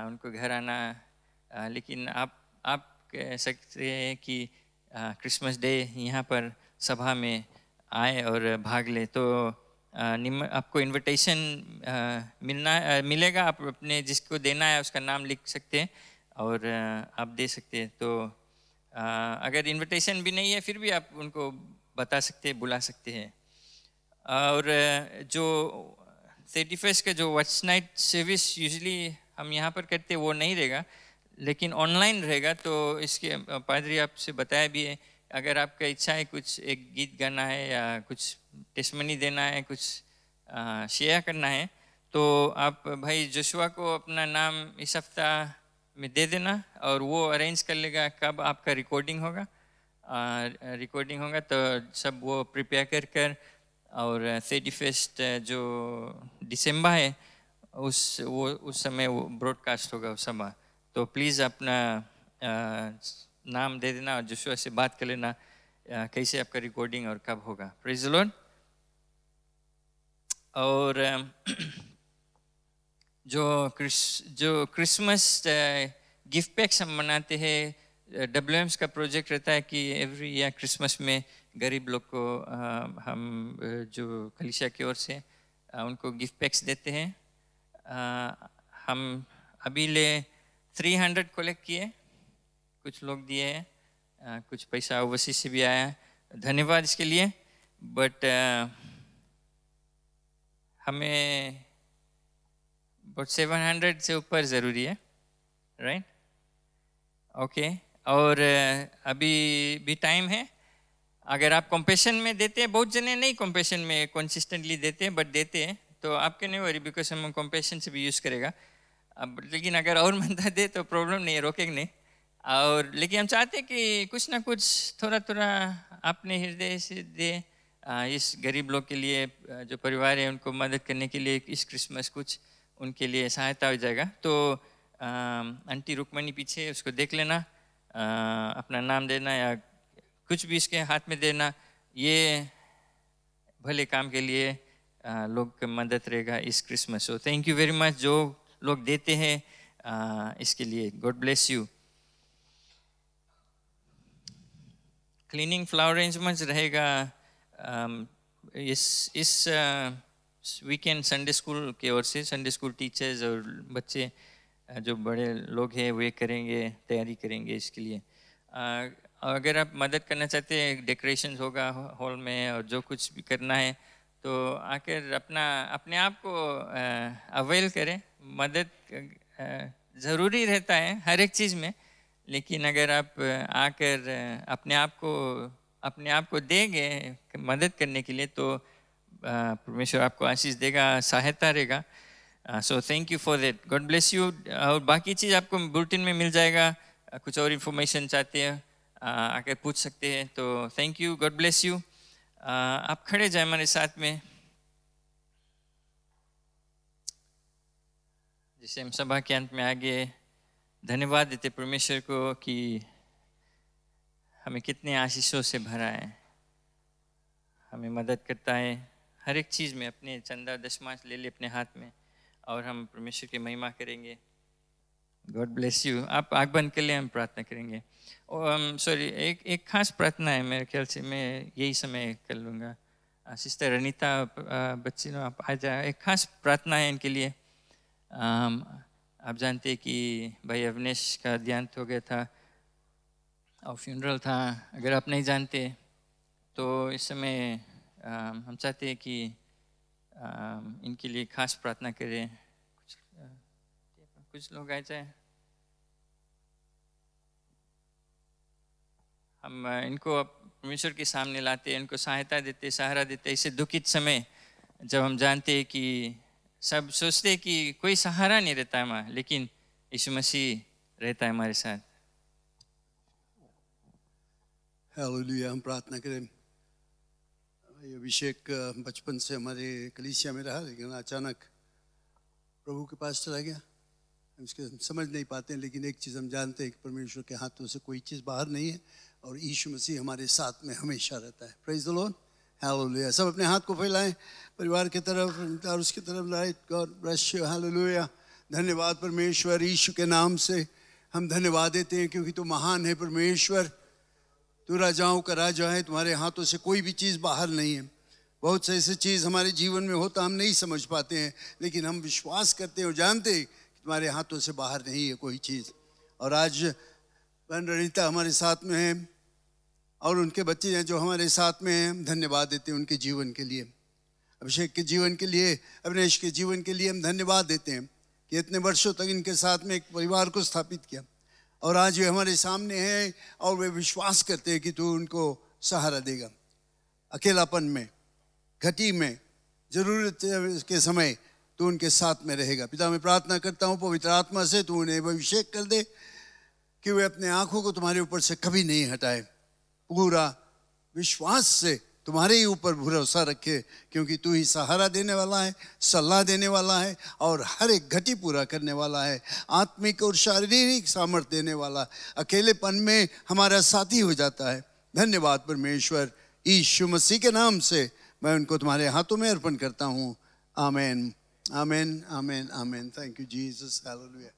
उनको घर आना, लेकिन आप कह सकते हैं कि क्रिसमस डे यहाँ पर सभा में आए और भाग ले। तो आपको इनविटेशन मिलेगा, आप अपने जिसको देना है उसका नाम लिख सकते हैं और आप दे सकते हैं। तो अगर इनविटेशन भी नहीं है फिर भी आप उनको बता सकते हैं, बुला सकते हैं। और जो 31st का जो वॉच नाइट सर्विस यूजुअली हम यहाँ पर करते हैं वो नहीं रहेगा, लेकिन ऑनलाइन रहेगा। तो इसके पादरी आपसे बताया भी है, अगर आपका इच्छा है कुछ एक गीत गाना है या कुछ टेस्टमनी देना है, कुछ शेयर करना है, तो आप भाई जोशुआ को अपना नाम इस हफ्ता में दे देना और वो अरेंज कर लेगा कब आपका रिकॉर्डिंग होगा। तो सब वो प्रिपेयर कर और 31st जो दिसंबर है उस समय वो ब्रॉडकास्ट होगा उस समय। तो प्लीज़ अपना नाम दे देना और जोशुआ से बात कर लेना कैसे आपका रिकॉर्डिंग और कब होगा। Praise the Lord. और जो क्रिसमस गिफ्ट पैक्स हम मनाते हैं WMS का प्रोजेक्ट रहता है कि एवरी ईयर क्रिसमस में गरीब लोग को हम जो कलीसिया की ओर से उनको गिफ्ट पैक्स देते हैं। हम अभी ले 300 कलेक्ट किए, कुछ लोग दिए हैं, कुछ पैसा ओवरसीज से भी आया है, धन्यवाद इसके लिए। बट हमें बहुत 700 से ऊपर ज़रूरी है, राइट? ओके। और अभी भी टाइम है। अगर आप कंपेशन में देते हैं, बहुत जने नहीं कंपेशन में कंसिस्टेंटली देते हैं, बट देते हैं तो आपके नहीं वरी, बिकॉज हम कंपेशन से भी यूज़ करेगा। अब लेकिन अगर और मंदा दे तो प्रॉब्लम नहीं है, रोकेंगे नहीं। और लेकिन हम चाहते हैं कि कुछ ना कुछ थोड़ा थोड़ा अपने हृदय से दे, इस गरीब लोग के लिए, जो परिवार है उनको मदद करने के लिए इस क्रिसमस कुछ उनके लिए सहायता हो जाएगा। तो आंटी रुक्मणी पीछे, उसको देख लेना, अपना नाम देना या कुछ भी इसके हाथ में देना, ये भले काम के लिए लोग की मदद रहेगा इस Christmas. So thank you very much जो लोग देते हैं इसके लिए, God bless you. Cleaning flower arrangements रहेगा इस वीकेंड संडे स्कूल की ओर से। संडे स्कूल टीचर्स और बच्चे जो बड़े लोग हैं वे करेंगे, तैयारी करेंगे इसके लिए। अगर आप मदद करना चाहते हैं, डेकोरेशंस होगा हॉल में और जो कुछ भी करना है तो आकर अपने आप को अवेल करें। मदद ज़रूरी रहता है हर एक चीज़ में, लेकिन अगर आप आकर अपने आप को देंगे मदद करने के लिए तो परमेश्वर आपको आशीष देगा, सहायता रहेगा। So thank you for that, God bless you. और बाकी चीज़ आपको बुलेटिन में मिल जाएगा। कुछ और इन्फॉर्मेशन चाहते हैं आकर पूछ सकते हैं। तो thank you, God bless you. आप खड़े जाए हमारे साथ में, जिसे हम सभा के अंत में आगे धन्यवाद देते परमेश्वर को कि हमें कितने आशीषों से भरा है, हमें मदद करता है हर एक चीज़ में। अपने चंदा दशमांश ले ले अपने हाथ में और हम परमेश्वर की महिमा करेंगे। God bless you. आप आँख बंद कर ले, हम प्रार्थना करेंगे। सॉरी, एक खास प्रार्थना है, मेरे ख्याल से मैं यही समय कर लूँगा। सिस्टर अनीता बच्ची नो आप आ जाए। एक खास प्रार्थना है इनके लिए। आप जानते हैं कि भाई अवनेश का देहांत हो गया था और फ्यूनरल था। अगर आप नहीं जानते तो इस समय हम चाहते हैं कि इनके लिए खास प्रार्थना करें। कुछ लोग आ जाए, हम इनको परमेश्वर के सामने लाते हैं, इनको सहायता देते, सहारा देते। इसे दुखित समय जब हम जानते हैं कि सब सोचते हैं कि कोई सहारा नहीं रहता है हमारा, लेकिन यीशु मसीह रहता है हमारे साथ। हालेलुया। हम प्रार्थना करें। अभिषेक बचपन से हमारे कलीसिया में रहा, लेकिन अचानक प्रभु के पास चला गया। हम इसके समझ नहीं पाते हैं, लेकिन एक चीज़ हम जानते हैं कि परमेश्वर के हाथों से कोई चीज़ बाहर नहीं है और यीशु मसीह हमारे साथ में हमेशा रहता है। Praise the Lord, hallelujah. सब अपने हाथ को फैलाएं परिवार की तरफ और उसकी तरफ, right. God bless you, hallelujah. धन्यवाद परमेश्वर, यीशु के नाम से हम धन्यवाद देते हैं क्योंकि तू महान है परमेश्वर। तू राजाओं का राजा है, तुम्हारे हाथों से कोई भी चीज़ बाहर नहीं है। बहुत से ऐसे चीज़ हमारे जीवन में होता हम नहीं समझ पाते हैं, लेकिन हम विश्वास करते हैं और जानते हैं कि तुम्हारे हाथों से बाहर नहीं है कोई चीज़। और आज बहन रणिता हमारे साथ में है और उनके बच्चे हैं जो हमारे साथ में हैं। हम धन्यवाद देते हैं उनके जीवन के लिए, अभिषेक के जीवन के लिए, अविनेश के जीवन के लिए हम धन्यवाद देते हैं कि इतने वर्षों तक इनके साथ में एक परिवार को स्थापित किया और आज वे हमारे सामने हैं और वे विश्वास करते हैं कि तू उनको सहारा देगा। अकेलापन में, घटी में, जरूरत के समय तू उनके साथ में रहेगा। पिता मैं प्रार्थना करता हूँ पवित्र आत्मा से तू उन्हें अभिषेक कर दे कि वे अपने आंखों को तुम्हारे ऊपर से कभी नहीं हटाए, पूरा विश्वास से तुम्हारे ही ऊपर भरोसा रखे, क्योंकि तू ही सहारा देने वाला है, सलाह देने वाला है और हर एक घटी पूरा करने वाला है, आत्मिक और शारीरिक सामर्थ्य देने वाला। अकेलेपन में हमारा साथी हो जाता है। धन्यवाद परमेश्वर, यीशु मसीह के नाम से मैं उनको तुम्हारे हाथों में अर्पण करता हूँ। Amen, amen, amen, amen. Thank you Jesus, hallelujah.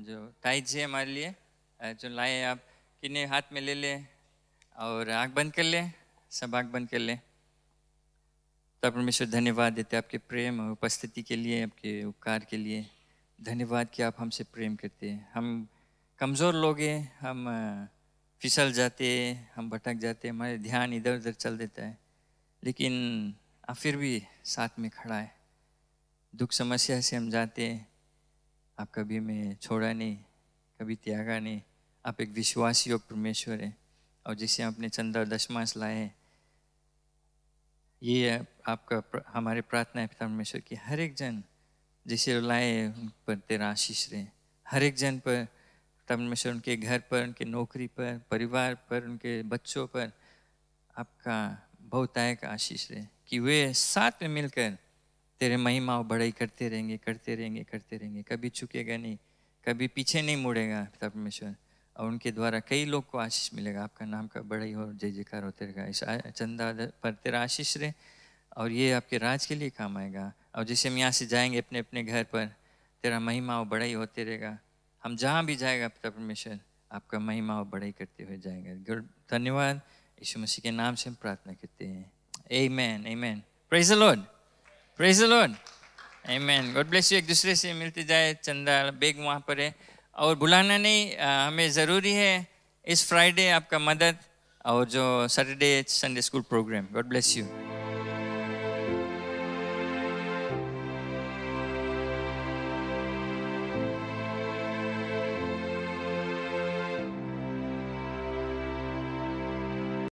जो टाइज है हमारे लिए जो लाए आप किन्हें हाथ में ले ले और आँख बंद कर ले, सब आँख बंद कर ले। तो परमेश्वर धन्यवाद देते आपके प्रेम और उपस्थिति के लिए, आपके उपकार के लिए। धन्यवाद कि आप हमसे प्रेम करते हैं। हम कमज़ोर लोग हैं, हम फिसल जाते, हम भटक जाते, हमारे ध्यान इधर उधर चल देता है, लेकिन आप फिर भी साथ में खड़ा है। दुख समस्या से हम जाते हैं, आप कभी हमें छोड़ा नहीं, कभी त्यागा नहीं। आप एक विश्वास योग्य परमेश्वर है। और जिसे हम अपने चंदा और दशमांश लाए हैं, ये आपका हमारे प्रार्थना है पिता परमेश्वर की हर एक जन जिसे लाए उन पर तेरा आशीष रहे। हर एक जन पर पिता परमेश्वर, उनके घर पर, उनके नौकरी पर, परिवार पर, उनके बच्चों पर आपका बहुतायत आशीष रहे, कि वे साथ में मिलकर तेरे महिमा और बड़ाई करते रहेंगे, करते रहेंगे, करते रहेंगे। कभी चुकेगा नहीं, कभी पीछे नहीं मुड़ेगा पिता परमेश्वर। और उनके द्वारा कई लोग को आशीष मिलेगा। आपका नाम का बड़ाई हो, जय जयकार होते रहेगा। इस चंदा पर तेरा आशीष रहे और ये आपके राज के लिए काम आएगा। और जैसे हम यहाँ से जाएंगे अपने अपने घर पर, तेरा महिमा और बड़ाई होते रहेगा। हम जहाँ भी जाएगा पिता परमेश्वर, आपका महिमा और बड़ाई करते हुए जाएंगे। धन्यवाद, यीशु मसीह के नाम से हम प्रार्थना करते हैं। Amen, amen. Praise the Lord, praise the Lord, amen. God bless you. एक दूसरे से मिलते जाए। चंदा बैग वहाँ पर है। और बुलाना नहीं, हमें ज़रूरी है इस फ्राइडे आपका मदद और जो Saturday Sunday school programme. God bless you.